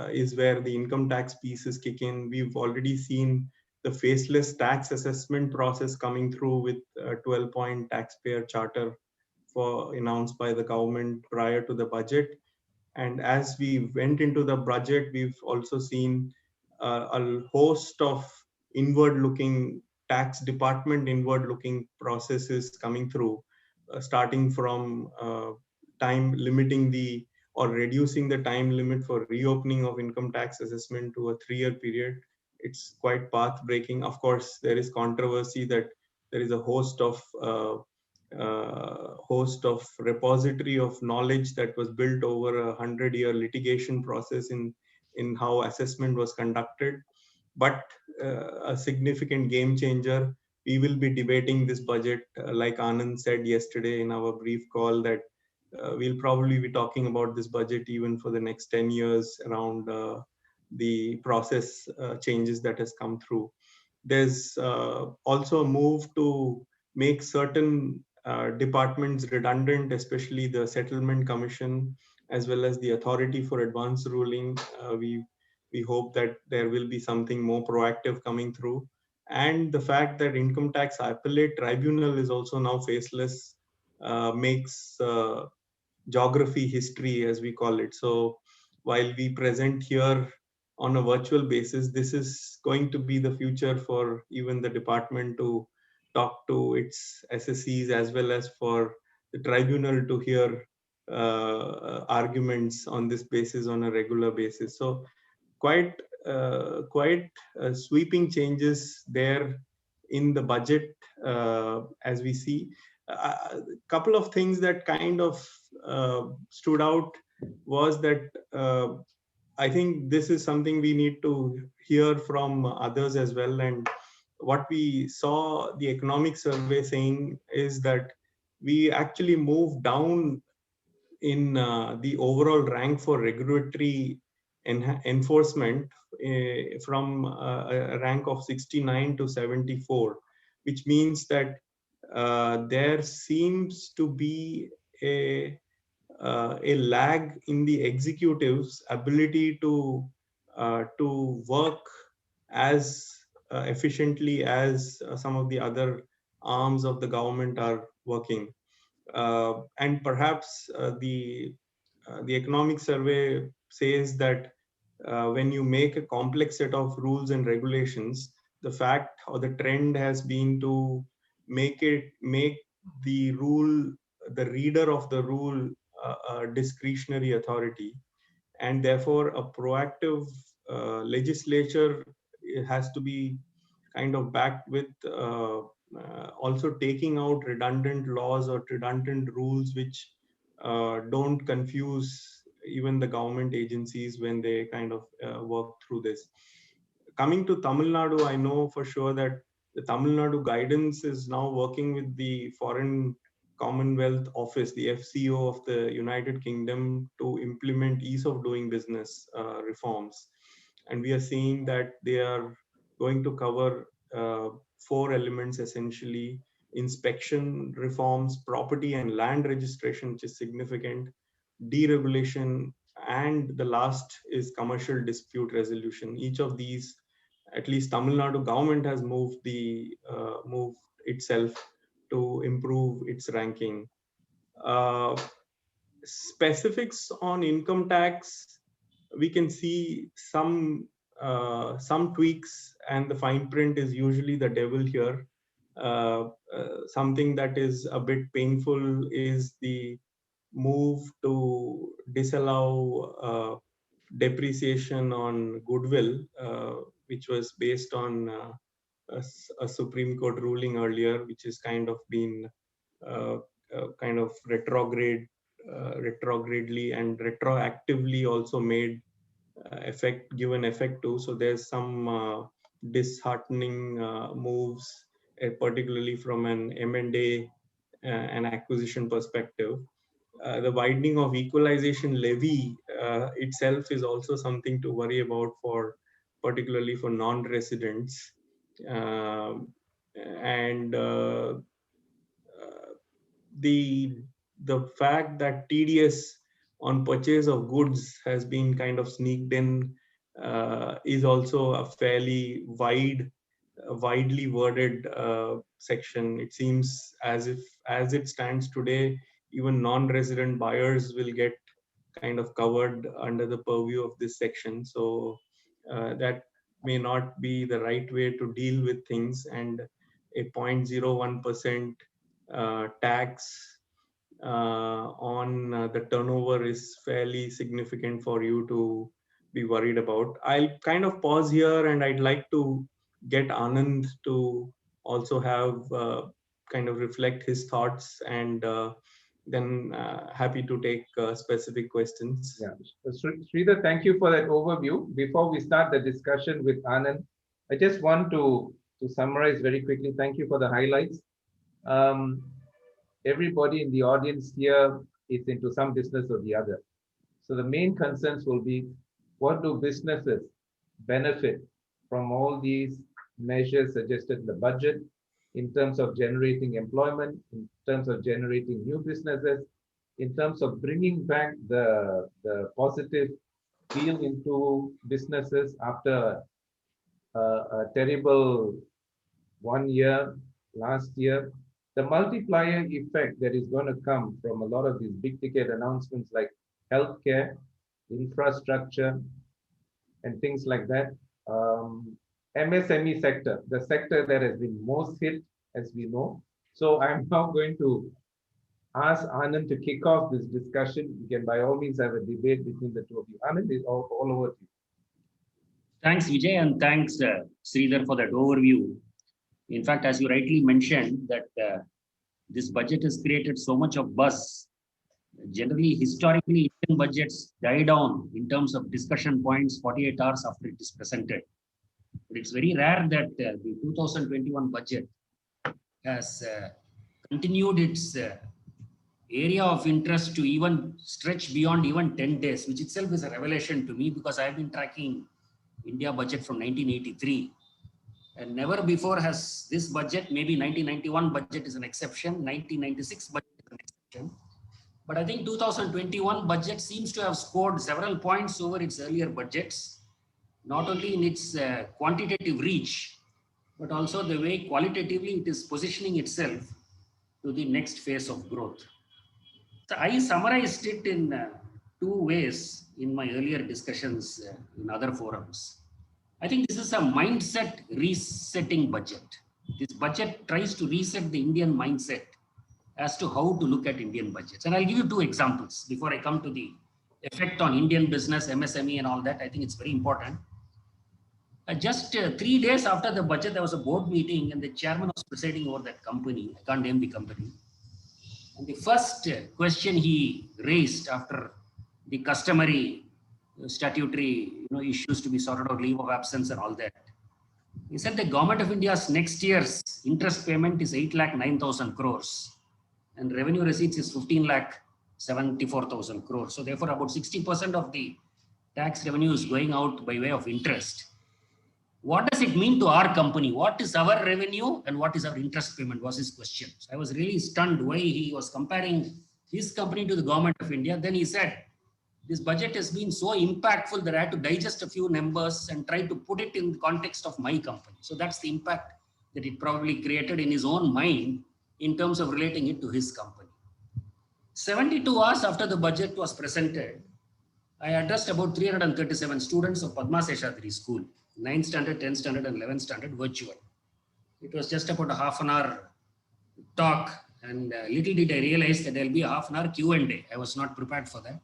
is where the income tax pieces kick in. We've already seen the faceless tax assessment process coming through with a 12-point taxpayer charter announced by the government prior to the budget. And as we went into the budget, we've also seen a host of inward-looking tax department inward-looking processes coming through, starting from time limiting the or reducing the time limit for reopening of income tax assessment to a 3-year period. It's quite path-breaking. Of course, there is controversy that there is a host of repository of knowledge that was built over a 100-year litigation process in how assessment was conducted. But a significant game changer. We will be debating this budget, like Anand said yesterday in our brief call, that we'll probably be talking about this budget even for the next 10 years around the process changes that has come through. There's also a move to make certain departments redundant, especially the Settlement Commission, as well as the Authority for Advanced Ruling. We hope that there will be something more proactive coming through. And the fact that Income Tax Appellate Tribunal is also now faceless makes geography history, as we call it. So while we present here on a virtual basis, this is going to be the future for even the department to talk to its SSCs, as well as for the tribunal to hear arguments on this basis on a regular basis. So quite sweeping changes there in the budget, as we see. A couple of things that kind of stood out was that I think this is something we need to hear from others as well. And what we saw the economic survey saying is that we actually moved down in the overall rank for regulatory enforcement from a rank of 69 to 74, which means that there seems to be a lag in the executive's ability to work as efficiently as some of the other arms of the government are working. And perhaps the economic survey says that when you make a complex set of rules and regulations, the fact or the trend has been to make the rule, the reader of the rule, a discretionary authority, and therefore a proactive legislature has to be kind of backed with also taking out redundant laws or redundant rules which don't confuse even the government agencies when they kind of work through this. Coming to Tamil Nadu, I know for sure that the Tamil Nadu guidance is now working with the Foreign Commonwealth Office, the FCO of the United Kingdom, to implement ease of doing business reforms. And we are seeing that they are going to cover 4 elements essentially: inspection reforms, property and land registration, which is significant, deregulation, and the last is commercial dispute resolution. Each of these, at least Tamil Nadu government has moved itself to improve its ranking. Specifics on income tax, we can see some tweaks, and the fine print is usually the devil here. Something that is a bit painful is the move to disallow depreciation on goodwill, which was based on a Supreme Court ruling earlier, which is kind of been kind of retrogradely and retroactively also made given effect to. So there's some disheartening moves, particularly from an M&A and acquisition perspective. the widening of equalization levy itself is also something to worry about particularly for non-residents. And the fact that TDS on purchase of goods has been kind of sneaked in is also a fairly widely worded section. It seems as if, as it stands today, even non-resident buyers will get kind of covered under the purview of this section. So that may not be the right way to deal with things, and a 0.01% tax on the turnover is fairly significant for you to be worried about. I'll kind of pause here, and I'd like to get Anand to also have kind of reflect his thoughts, and then happy to take specific questions. Yeah, Sridhar, thank you for that overview. Before we start the discussion with Anand, I just want to summarize very quickly. Thank you for the highlights. Everybody in the audience here is into some business or the other. So the main concerns will be, what do businesses benefit from all these measures suggested in the budget in terms of generating employment, in terms of generating new businesses, in terms of bringing back the positive feel into businesses after a terrible 1 year last year. The multiplier effect that is going to come from a lot of these big ticket announcements like healthcare, infrastructure, and things like that. MSME sector, the sector that has been most hit, as we know. So I'm now going to ask Anand to kick off this discussion. We can by all means have a debate between the two of you. Anand, is all over to you. Thanks, Vijay, and thanks, Sridhar, for that overview. In fact, as you rightly mentioned, that this budget has created so much of buzz. Generally, historically, Indian budgets die down in terms of discussion points 48 hours after it is presented. But it's very rare that the 2021 budget has continued its area of interest to even stretch beyond even 10 days, which itself is a revelation to me, because I've been tracking India budget from 1983. And never before has this budget, maybe 1991 budget is an exception, 1996 budget is an exception. But I think 2021 budget seems to have scored several points over its earlier budgets, not only in its quantitative reach, but also the way qualitatively it is positioning itself to the next phase of growth. So I summarized it in two ways in my earlier discussions in other forums. I think this is a mindset resetting budget. This budget tries to reset the Indian mindset as to how to look at Indian budgets. And I'll give you two examples before I come to the effect on Indian business, MSME and all that. I think it's very important. Just 3 days after the budget, there was a board meeting and the chairman was presiding over that company. I can't name the company. And the first question he raised after the customary statutory issues to be sorted out, leave of absence and all that. He said the government of India's next year's interest payment is 8,09,000 crores and revenue receipts is 15,74,000 crores. So therefore about 60% of the tax revenue is going out by way of interest. What does it mean to our company? What is our revenue and what is our interest payment was his question. So I was really stunned why he was comparing his company to the government of India. Then he said, this budget has been so impactful that I had to digest a few numbers and try to put it in the context of my company. So that's the impact that it probably created in his own mind in terms of relating it to his company. 72 hours after the budget was presented, I addressed about 337 students of Padma Seshadri School, 9th standard, 10th standard and 11th standard virtual. It was just about a half an hour talk, and little did I realize that there will be a half an hour Q&A. I was not prepared for that.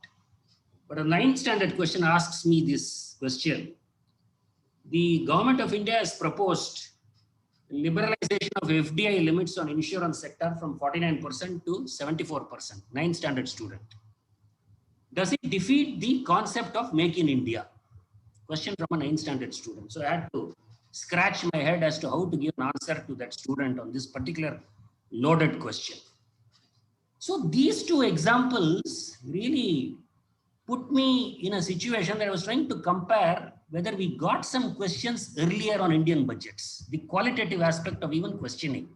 But a 9th standard question asks me this question. The government of India has proposed liberalization of FDI limits on insurance sector from 49% to 74%, 9th standard student. Does it defeat the concept of Make in India? Question from a 9th standard student. So I had to scratch my head as to how to give an answer to that student on this particular loaded question. So these two examples really put me in a situation that I was trying to compare whether we got some questions earlier on Indian budgets, the qualitative aspect of even questioning.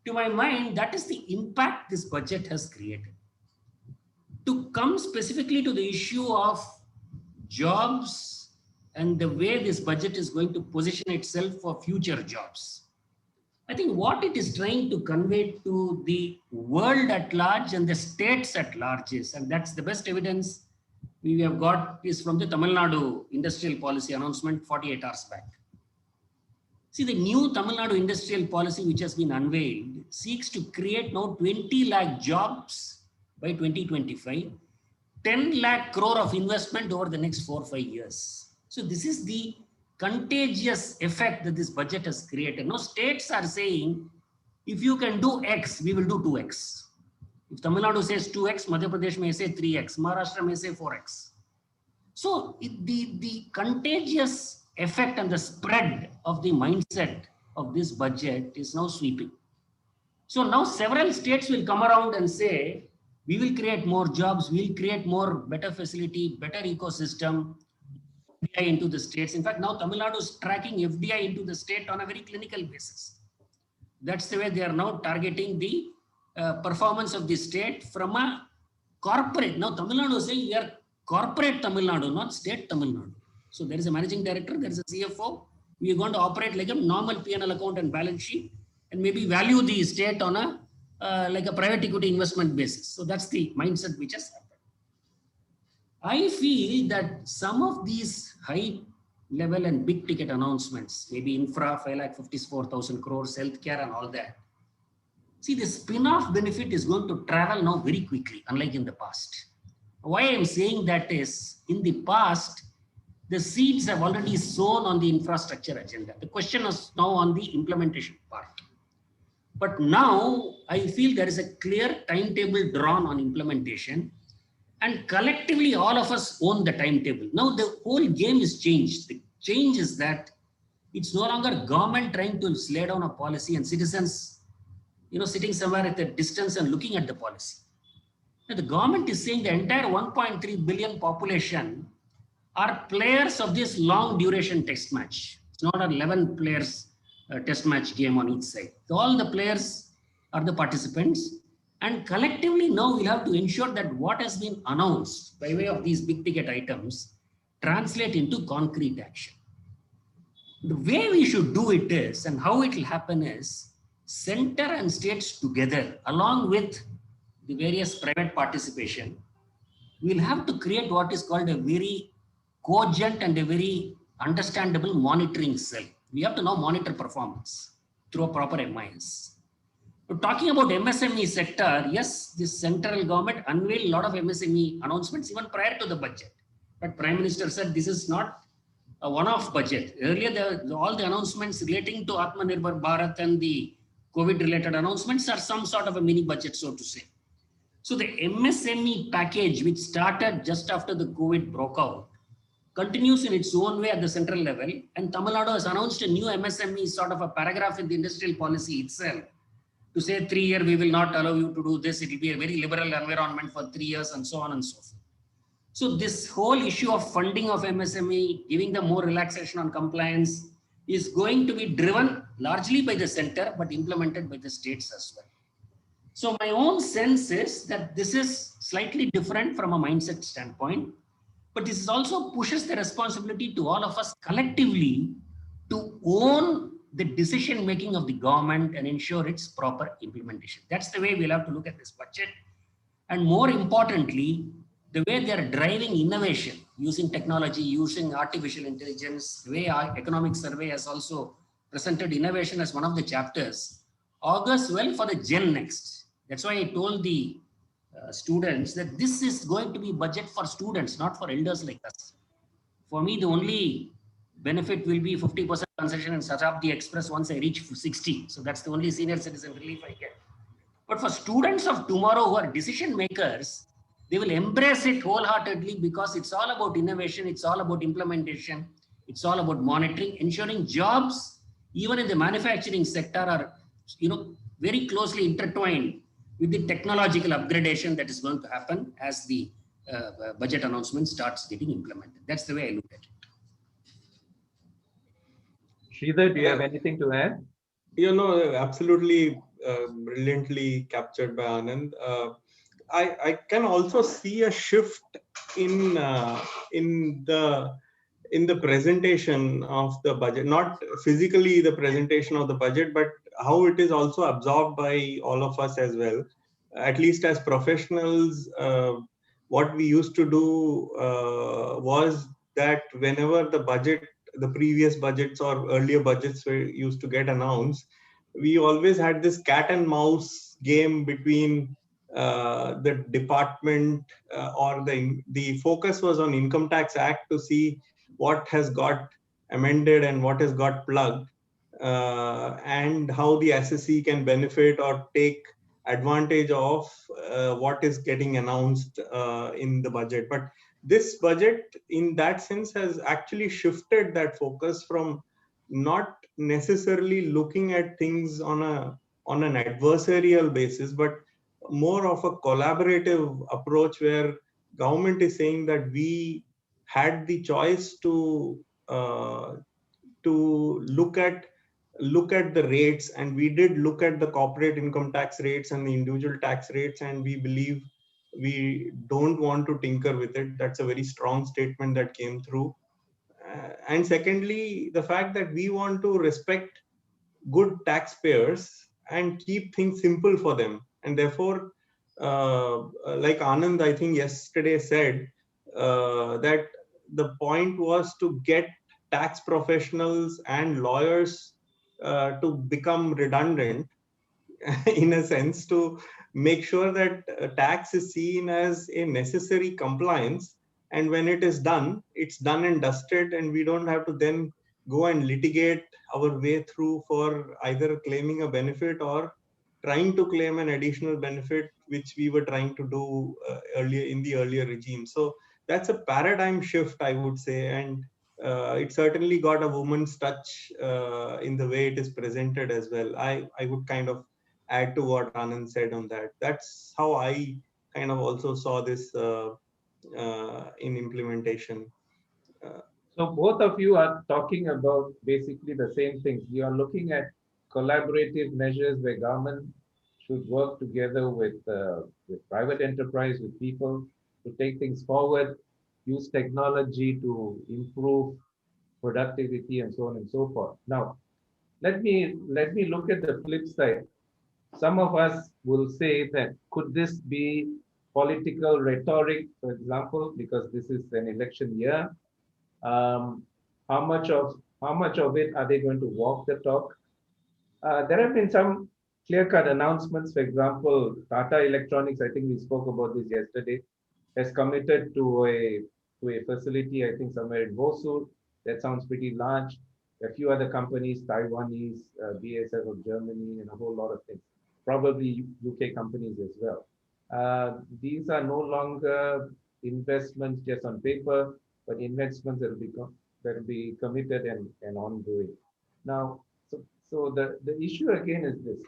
To my mind, that is the impact this budget has created. To come specifically to the issue of jobs and the way this budget is going to position itself for future jobs, I think what it is trying to convey to the world at large and the states at large is, and that's the best evidence we have got is from the Tamil Nadu industrial policy announcement 48 hours back. See, the new Tamil Nadu industrial policy which has been unveiled seeks to create now 20 lakh jobs by 2025, 10 lakh crore of investment over the next 4 or 5 years. So this is the contagious effect that this budget has created. Now states are saying, if you can do X, we will do 2X. If Tamil Nadu says 2X, Madhya Pradesh may say 3X, Maharashtra may say 4X. So the contagious effect and the spread of the mindset of this budget is now sweeping. So now several states will come around and say, we will create more jobs, we'll create more better facility, better ecosystem, FDI into the states. In fact, now Tamil Nadu is tracking FDI into the state on a very clinical basis. That's the way they are now targeting the performance of the state from a corporate. Now Tamil Nadu is saying we are corporate Tamil Nadu, not state Tamil Nadu. So there is a managing director, there is a CFO. We are going to operate like a normal P&L account and balance sheet and maybe value the state on a like a private equity investment basis. So that's the mindset which has happened. I feel that some of these high level and big ticket announcements, maybe infra 5,54,000 crores, healthcare and all that. See, the spin-off benefit is going to travel now very quickly, unlike in the past. Why I'm saying that is, in the past, the seeds have already sown on the infrastructure agenda. The question is now on the implementation part. But now I feel there is a clear timetable drawn on implementation, and collectively all of us own the timetable. Now the whole game is changed. The change is that it's no longer government trying to lay down a policy and citizens, sitting somewhere at a distance and looking at the policy. Now the government is saying the entire 1.3 billion population are players of this long duration test match. It's not an 11 players test match game on each side. So all the players are the participants, and collectively now we'll have to ensure that what has been announced by way of these big ticket items translate into concrete action. The way we should do it is, and how it will happen is, center and states together along with the various private participation, we'll have to create what is called a very cogent and a very understandable monitoring cell. We have to now monitor performance through a proper MIS. But talking about MSME sector, yes, this central government unveiled a lot of MSME announcements even prior to the budget. But Prime Minister said this is not a one-off budget. Earlier, all the announcements relating to Atmanirbhar Bharat and the COVID-related announcements are some sort of a mini budget, so to say. So the MSME package, which started just after the COVID broke out, continues in its own way at the central level, and Tamil Nadu has announced a new MSME sort of a paragraph in the industrial policy itself to say 3 years we will not allow you to do this, it will be a very liberal environment for 3 years and so on and so forth. So this whole issue of funding of MSME, giving them more relaxation on compliance is going to be driven largely by the center but implemented by the states as well. So my own sense is that this is slightly different from a mindset standpoint, but this also pushes the responsibility to all of us collectively to own the decision making of the government and ensure its proper implementation. That's the way we'll have to look at this budget. And more importantly, the way they are driving innovation using technology, using artificial intelligence, the way our economic survey has also presented innovation as one of the chapters, augurs well for the Gen Next. That's why I told the students that this is going to be budget for students, not for elders like us. For me, the only benefit will be 50% concession in Shatabdi Express once I reach 60. So that's the only senior citizen relief I get. But for students of tomorrow who are decision makers, they will embrace it wholeheartedly because it's all about innovation, it's all about implementation, it's all about monitoring, ensuring jobs, even in the manufacturing sector, are very closely intertwined with the technological upgradation that is going to happen as the budget announcement starts getting implemented. That's the way I look at it. Sridhar, do you have anything to add? Absolutely brilliantly captured by Anand. I can also see a shift in the presentation of the budget, not physically the presentation of the budget, but how it is also absorbed by all of us as well. At least as professionals, what we used to do was that whenever the previous budgets or earlier budgets were used to get announced, we always had this cat and mouse game between the department or the focus was on Income Tax Act to see what has got amended and what has got plugged, and how the assessee can benefit or take advantage of what is getting announced in the budget. But this budget, in that sense, has actually shifted that focus from not necessarily looking at things on an adversarial basis, but more of a collaborative approach where government is saying that we had the choice to look at the rates, and we did look at the corporate income tax rates and the individual tax rates, and we believe we don't want to tinker with it. That's a very strong statement that came through. And secondly, the fact that we want to respect good taxpayers and keep things simple for them. And therefore, like Anand, I think yesterday said, that the point was to get tax professionals and lawyers to become redundant in a sense, to make sure that tax is seen as a necessary compliance. And when it is done, it's done and dusted, and we don't have to then go and litigate our way through for either claiming a benefit or trying to claim an additional benefit, which we were trying to do earlier in the earlier regime. So that's a paradigm shift, I would say. And it certainly got a woman's touch in the way it is presented as well. I would kind of add to what Anand said on that. That's how I kind of also saw this in implementation. So both of you are talking about basically the same things. You are looking at collaborative measures where government should work together with private enterprise, with people to take things forward, use technology to improve productivity and so on and so forth. Now, let me look at the flip side. Some of us will say that could this be political rhetoric, for example, because this is an election year? How much of it are they going to walk the talk? There have been some clear-cut announcements. For example, Tata Electronics, I think we spoke about this yesterday, has committed to a facility, I think somewhere in Hosur. That sounds pretty large. A few other companies, Taiwanese, BASF of Germany, and a whole lot of things. Probably UK companies as well. These are no longer investments just on paper, but investments that will be committed and ongoing. Now, so the issue again is this: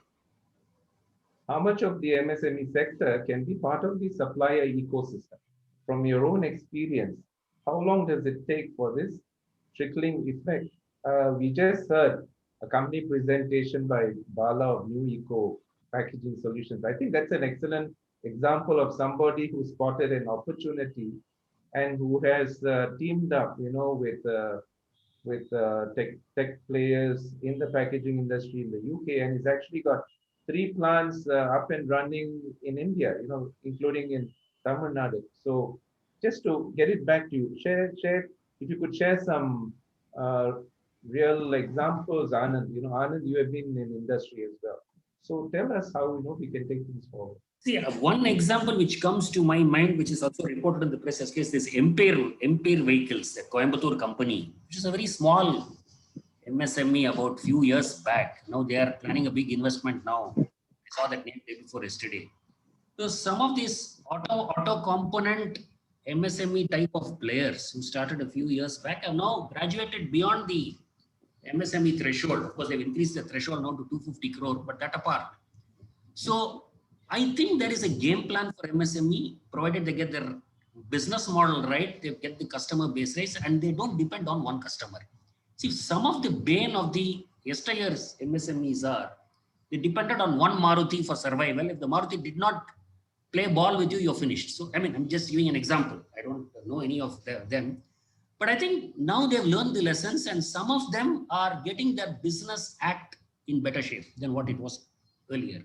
how much of the MSME sector can be part of the supplier ecosystem? From your own experience, how long does it take for this trickling effect? We just heard a company presentation by Bala of Neueco Packaging Solutions. I think that's an excellent example of somebody who spotted an opportunity and who has teamed up, with tech players in the packaging industry in the UK, and he's actually got 3 plants up and running in India, including in Tamil Nadu. So just to get it back to you, share if you could share some real examples, Anand. Anand, you have been in industry as well. So tell us how we can take things forward. See, one example which comes to my mind, which is also reported in the press, is this Empire Vehicles, the Coimbatore company, which is a very small MSME about few years back. Now they are planning a big investment now. I saw that name day before yesterday. So some of these auto component MSME type of players who started a few years back have now graduated beyond the MSME threshold. Of course, they've increased the threshold now to 250 crore, but that apart. So I think there is a game plan for MSME, provided they get their business model right, they get the customer base right, and they don't depend on one customer. See, some of the bane of the yesteryear's MSMEs are, they depended on one Maruti for survival. If the Maruti did not play ball with you, you're finished. So, I mean, I'm just giving an example. I don't know any of them. But I think now they've learned the lessons, and some of them are getting their business act in better shape than what it was earlier.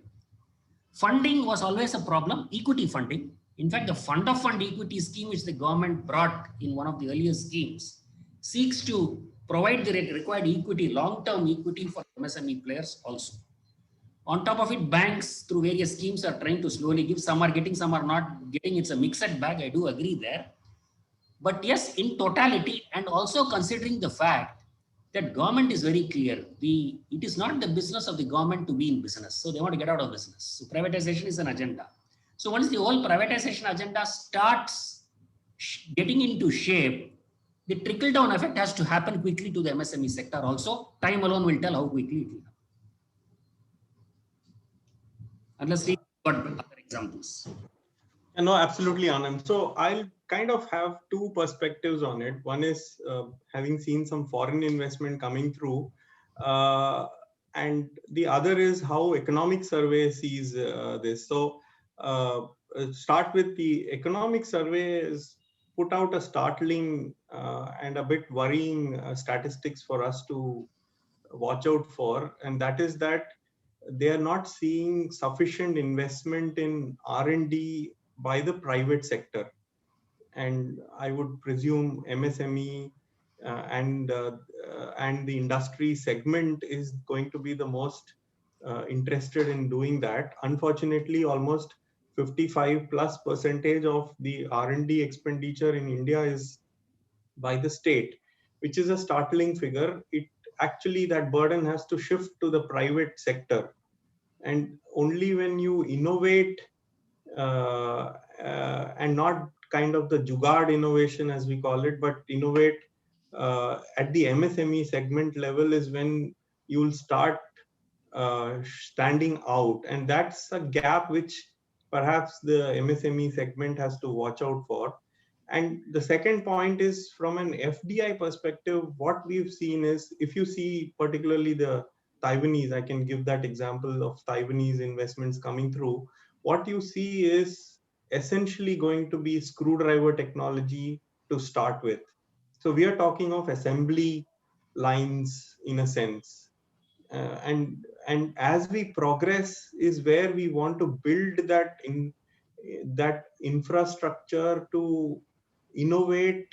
Funding was always a problem, equity funding. In fact, the fund of fund equity scheme, which the government brought in one of the earlier schemes, seeks to provide the required equity, long-term equity for MSME players also. On top of it, banks through various schemes are trying to slowly give. Some are getting, some are not getting. It's a mixed bag. I do agree there. But yes, in totality, and also considering the fact that government is very clear, it is not the business of the government to be in business. So they want to get out of business. So privatization is an agenda. So once the whole privatization agenda starts getting into shape, the trickle down effect has to happen quickly to the MSME sector also. Time alone will tell how quickly it will happen. Unless we got other examples. No, absolutely, Anand. So I'll kind of have two perspectives on it. One is having seen some foreign investment coming through, and the other is how economic survey sees this. So start with the economic survey is put out a startling and a bit worrying statistics for us to watch out for, and that is that they are not seeing sufficient investment in R&D by the private sector. And I would presume MSME and the industry segment is going to be the most interested in doing that. Unfortunately, almost 55+% of the R&D expenditure in India is by the state, which is a startling figure. It actually, that burden has to shift to the private sector. And only when you innovate and not kind of the jugaad innovation as we call it, but innovate at the MSME segment level is when you'll start standing out. And that's a gap which perhaps the MSME segment has to watch out for. And the second point is from an FDI perspective, what we've seen is, if you see particularly the Taiwanese, I can give that example of Taiwanese investments coming through. What you see is essentially going to be screwdriver technology to start with. So we are talking of assembly lines in a sense. And as we progress is where we want to build that infrastructure to innovate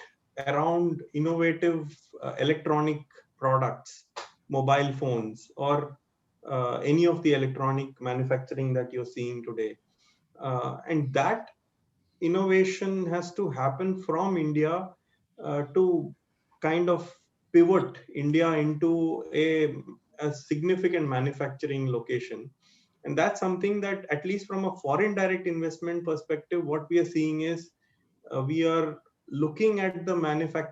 around innovative electronic products, mobile phones, or any of the electronic manufacturing that you're seeing today. And that innovation has to happen from India to kind of pivot India into a significant manufacturing location. And that's something that, at least from a foreign direct investment perspective, what we are seeing is we are looking at the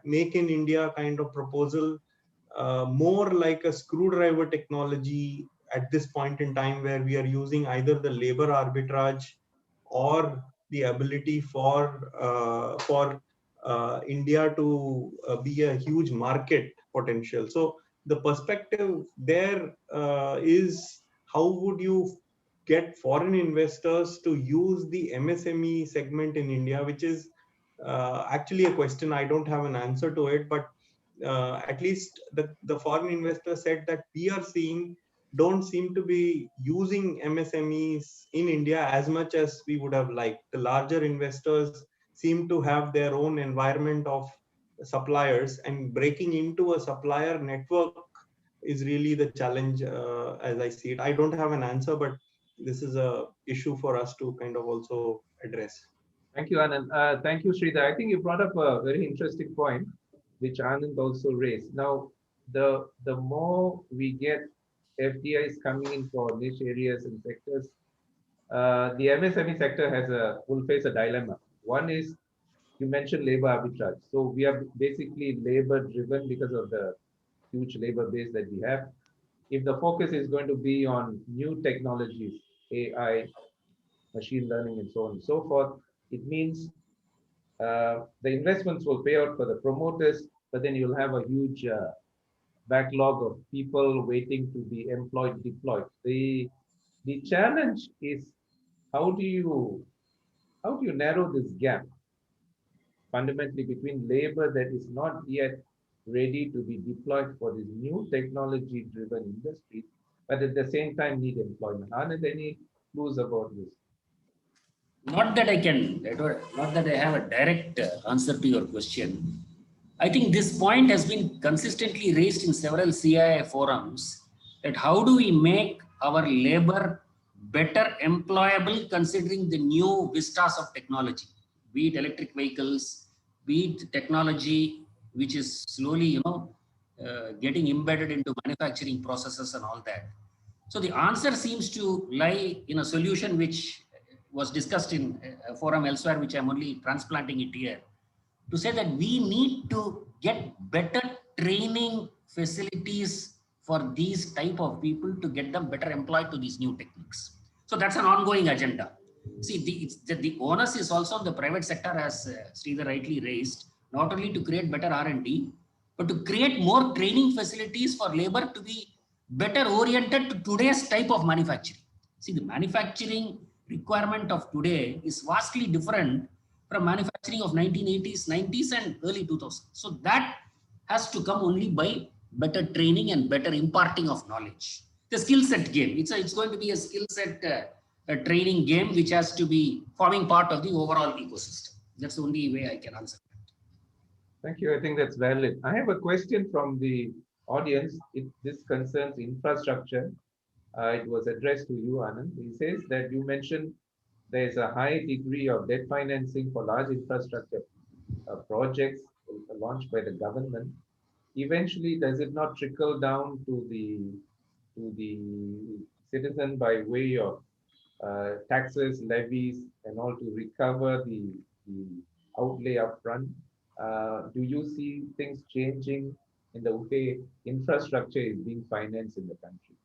make in India kind of proposal more like a screwdriver technology at this point in time, where we are using either the labor arbitrage or the ability for India to be a huge market potential. So the perspective there is, how would you get foreign investors to use the MSME segment in India, which is actually a question. I don't have an answer to it, but at least the foreign investor said that we are seeing don't seem to be using MSMEs in India as much as we would have liked. The larger investors seem to have their own environment of suppliers, and breaking into a supplier network is really the challenge as I see it. I don't have an answer, but this is a issue for us to kind of also address. Thank you, Anand. Thank you, Sridhar. I think you brought up a very interesting point, which Anand also raised. Now, the more we get FDIs coming in for niche areas and sectors, the MSME sector will face a dilemma. One is, you mentioned labor arbitrage. So we are basically labor driven because of the huge labor base that we have. If the focus is going to be on new technologies, AI, machine learning, and so on and so forth. It means the investments will pay out for the promoters, but then you'll have a huge backlog of people waiting to be employed, deployed. The challenge is how do you narrow this gap fundamentally between labor that is not yet ready to be deployed for this new technology driven industry, but at the same time need employment. Anand, any clues about this? Not that not that I have a direct answer to your question. I think this point has been consistently raised in several CII forums, that how do we make our labor better employable considering the new vistas of technology, be it electric vehicles, be it technology, which is slowly, getting embedded into manufacturing processes and all that. So the answer seems to lie in a solution which was discussed in a forum elsewhere, which I'm only transplanting it here, to say that we need to get better training facilities for these type of people to get them better employed to these new techniques. So that's an ongoing agenda. See, the onus is also on the private sector, as Sridhar rightly raised, not only to create better R&D, but to create more training facilities for labor to be better oriented to today's type of manufacturing. See, the manufacturing requirement of today is vastly different from manufacturing of 1980s, 90s, and early 2000s. So that has to come only by better training and better imparting of knowledge. The skill set game, it's going to be a skill set a training game which has to be forming part of the overall ecosystem. That's the only way I can answer that. Thank you. I think that's valid. I have a question from the audience. This concerns infrastructure. It was addressed to you, Anand. He says that you mentioned there is a high degree of debt financing for large infrastructure projects launched by the government. Eventually, does it not trickle down to the citizen by way of taxes, levies, and all to recover the outlay upfront? Do you see things changing in the way infrastructure is being financed in the country?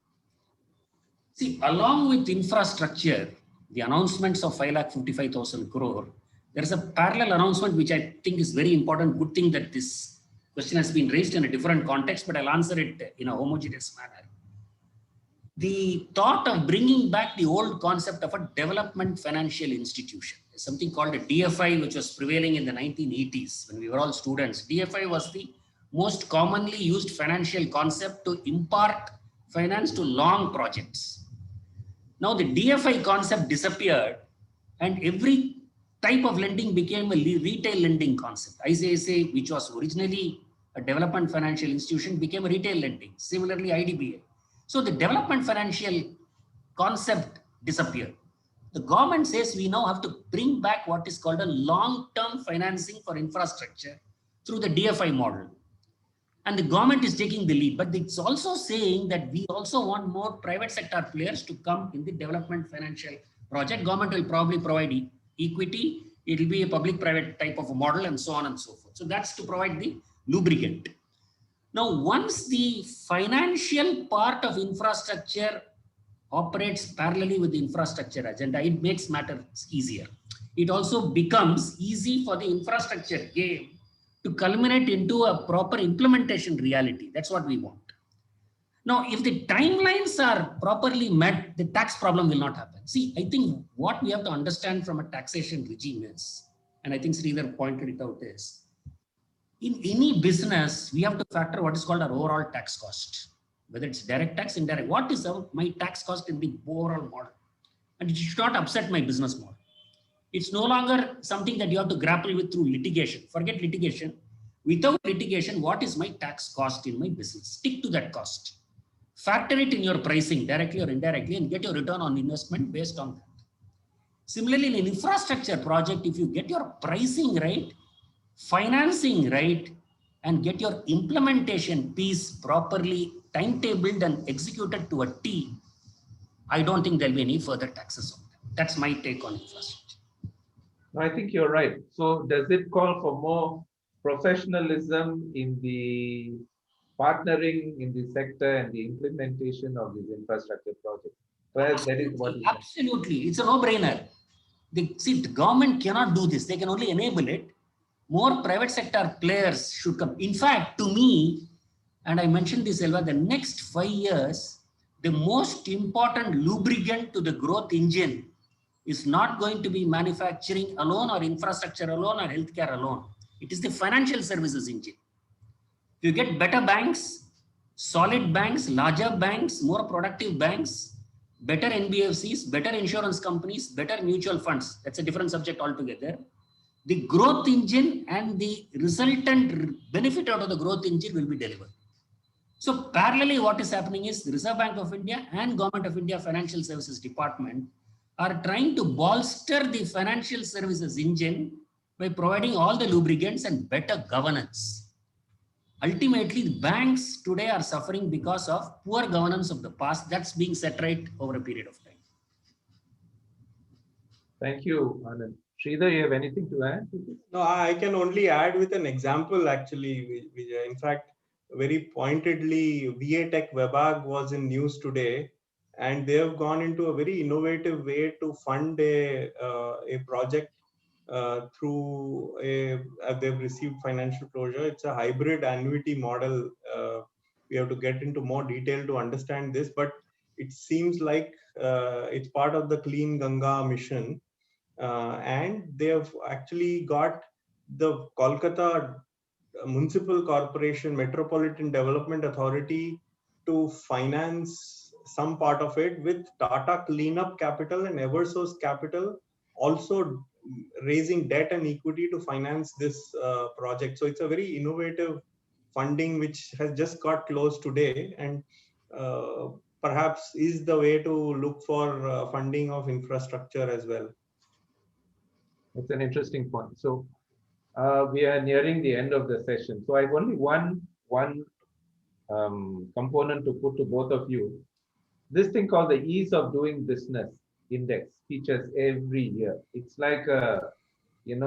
See, along with infrastructure, the announcements of 5,55,000 crore, there is a parallel announcement which I think is very important. Good thing that this question has been raised in a different context, but I'll answer it in a homogeneous manner. The thought of bringing back the old concept of a development financial institution, something called a DFI, which was prevailing in the 1980s when we were all students. DFI was the most commonly used financial concept to impart finance to long projects. Now the DFI concept disappeared and every type of lending became a retail lending concept. ICICI, which was originally a development financial institution, became a retail lending. Similarly, IDBI. So the development financial concept disappeared. The government says we now have to bring back what is called a long-term financing for infrastructure through the DFI model. And the government is taking the lead, but it's also saying that we also want more private sector players to come in the development financial project. Government will probably provide equity. It will be a public-private type of a model and so on and so forth. So that's to provide the lubricant. Now, once the financial part of infrastructure operates parallelly with the infrastructure agenda, it makes matters easier. It also becomes easy for the infrastructure game to culminate into a proper implementation reality. That's what we want. Now, if the timelines are properly met, the tax problem will not happen. See, I think what we have to understand from a taxation regime is, and I think Sridhar pointed it out, is in any business, we have to factor what is called our overall tax cost, whether it's direct tax, indirect. What is my tax cost in the overall model? And it should not upset my business model. It's no longer something that you have to grapple with through litigation. Forget litigation. Without litigation, what is my tax cost in my business? Stick to that cost. Factor it in your pricing directly or indirectly and get your return on investment based on that. Similarly, in an infrastructure project, if you get your pricing right, financing right, and get your implementation piece properly timetabled and executed to a T, I don't think there'll be any further taxes on that. That's my take on infrastructure. I think you're right. So does it call for more professionalism in the partnering in the sector and the implementation of these infrastructure projects? Well, that is what absolutely. It's a no-brainer. See, the government cannot do this. They can only enable it. More private sector players should come. In fact, to me, and I mentioned this, Elva, the next 5 years, the most important lubricant to the growth engine is not going to be manufacturing alone or infrastructure alone or healthcare alone. It is the financial services engine. You get better banks, solid banks, larger banks, more productive banks, better NBFCs, better insurance companies, better mutual funds. That's a different subject altogether. The growth engine and the resultant benefit out of the growth engine will be delivered. So parallelly, what is happening is the Reserve Bank of India and Government of India Financial Services Department are trying to bolster the financial services engine by providing all the lubricants and better governance. Ultimately, the banks today are suffering because of poor governance of the past. That's being set right over a period of time. Thank you, Anand. Sridhar, you have anything to add? No, I can only add with an example actually, Vijay. In fact, very pointedly, VA Tech Webag was in news today, and they have gone into a very innovative way to fund a project through they've received financial closure. It's a hybrid annuity model. We have to get into more detail to understand this, but it seems like it's part of the Clean Ganga mission. And they have actually got the Kolkata Municipal Corporation Metropolitan Development Authority to finance some part of it with Tata Cleanup Capital and Eversource Capital also raising debt and equity to finance this project. So it's a very innovative funding which has just got closed today, and perhaps is the way to look for funding of infrastructure as well. It's an interesting point. So we are nearing the end of the session. So I have only one component to put to both of you. This thing called the ease of doing business index features every year. It's like an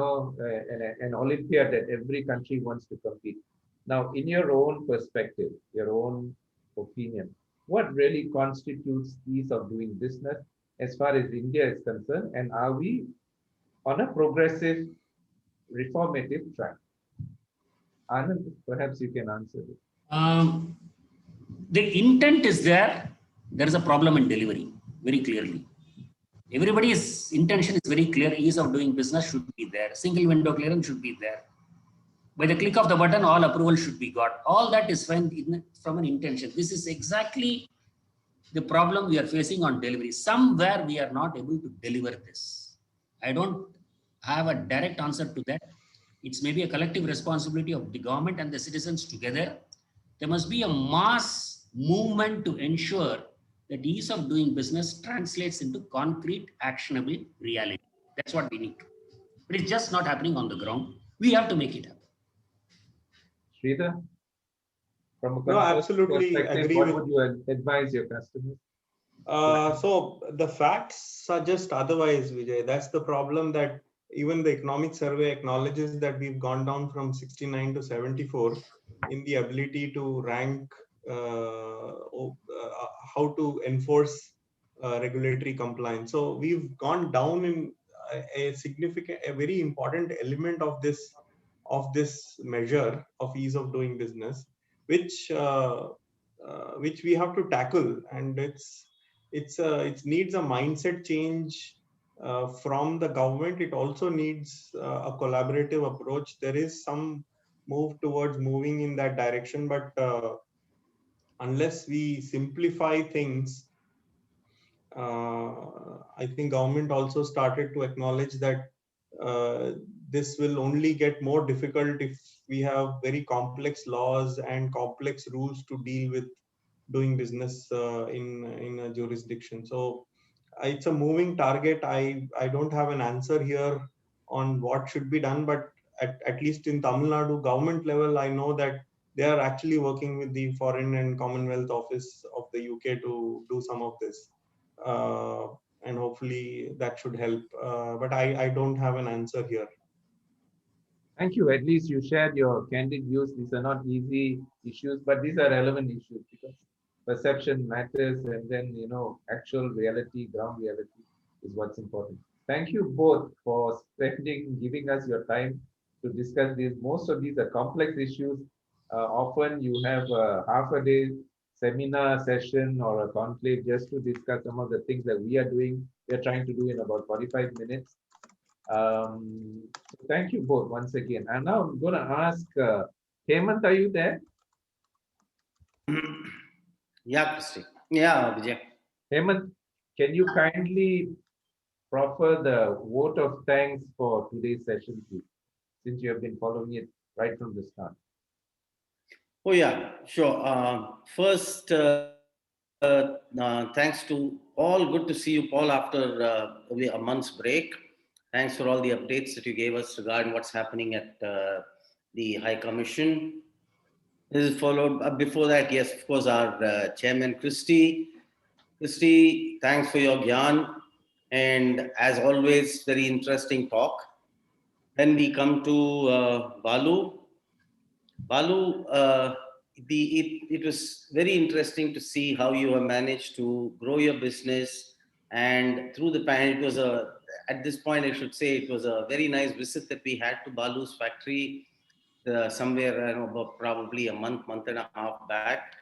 Olympiad that every country wants to compete. Now, in your own perspective, your own opinion, what really constitutes ease of doing business as far as India is concerned, and are we on a progressive reformative track? Anand, perhaps you can answer this. The intent is there. There is a problem in delivery, very clearly. Everybody's intention is very clear. Ease of doing business should be there. Single window clearance should be there. By the click of the button, all approval should be got. All that is fine from an intention. This is exactly the problem we are facing on delivery. Somewhere we are not able to deliver this. I don't have a direct answer to that. It's maybe a collective responsibility of the government and the citizens together. There must be a mass movement to ensure that ease of doing business translates into concrete, actionable reality. That's what we need. But it's just not happening on the ground. We have to make it happen. Sridhar, from a No, absolutely perspective, agree what with. would you advise your customers? So the facts suggest otherwise, Vijay. That's the problem, that even the economic survey acknowledges that we've gone down from 69 to 74 in the ability to rank how to enforce regulatory compliance. So we've gone down in a very important element of this measure of ease of doing business, which we have to tackle, and it needs a mindset change from the government. It also needs a collaborative approach. There is some move towards moving in that direction, but unless we simplify things, I think government also started to acknowledge that this will only get more difficult if we have very complex laws and complex rules to deal with doing business in a jurisdiction. So it's a moving target. I don't have an answer here on what should be done, but at least in Tamil Nadu government level, I know that they are actually working with the Foreign and Commonwealth Office of the UK to do some of this. And hopefully that should help. But I don't have an answer here. Thank you. At least you shared your candid views. These are not easy issues, but these are relevant issues because perception matters, and then actual reality, ground reality is what's important. thank you both for giving us your time to discuss these. Most of these are complex issues. Often you have a half a day seminar session or a conclave just to discuss some of the things that we are doing. We are trying to do in about 45 minutes. So thank you both once again. And now I'm going to ask Hemant, are you there? Yeah, Christy. Yeah, Vijay. Hemant, can you kindly proffer the vote of thanks for today's session, please, since you have been following it right from the start? Oh, yeah, sure. First, thanks to all. Good to see you, Paul, after a month's break. Thanks for all the updates that you gave us regarding what's happening at the High Commission. This is followed before that, yes, of course, our chairman, Christy. Christy, thanks for your gyan. And as always, very interesting talk. Then we come to Balu. Balu, it was very interesting to see how you have managed to grow your business. And through the pandemic, it was at this point, I should say, it was a very nice visit that we had to Balu's factory somewhere, I don't know, about probably a month and a half back.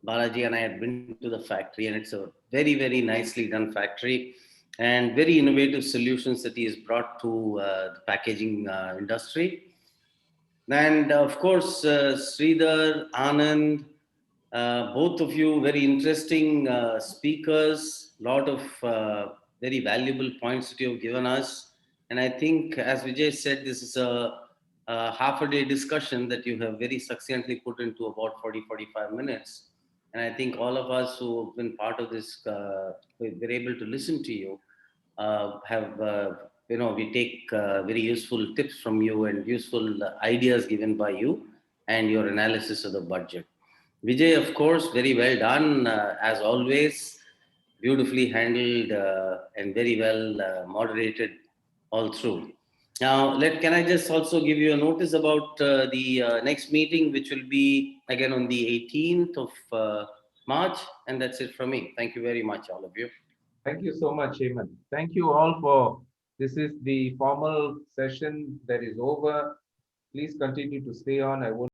Balaji and I had been to the factory, and it's a very, very nicely done factory and very innovative solutions that he has brought to the packaging industry. And of course, Sridar, Anand, both of you very interesting speakers, lot of very valuable points that you have given us. And I think, as Vijay said, this is a half a day discussion that you have very succinctly put into about 40-45 minutes. And I think all of us who have been part of this, we're able to listen to you, have we take very useful tips from you and useful ideas given by you and your analysis of the budget. Vijay, of course, very well done as always, beautifully handled and very well moderated all through. Now, can I just also give you a notice about the next meeting, which will be again on the 18th of March, and that's it from me. Thank you very much, all of you. Thank you so much, Hemant. Thank you all for, this is the formal session that is over. Please continue to stay on. I won't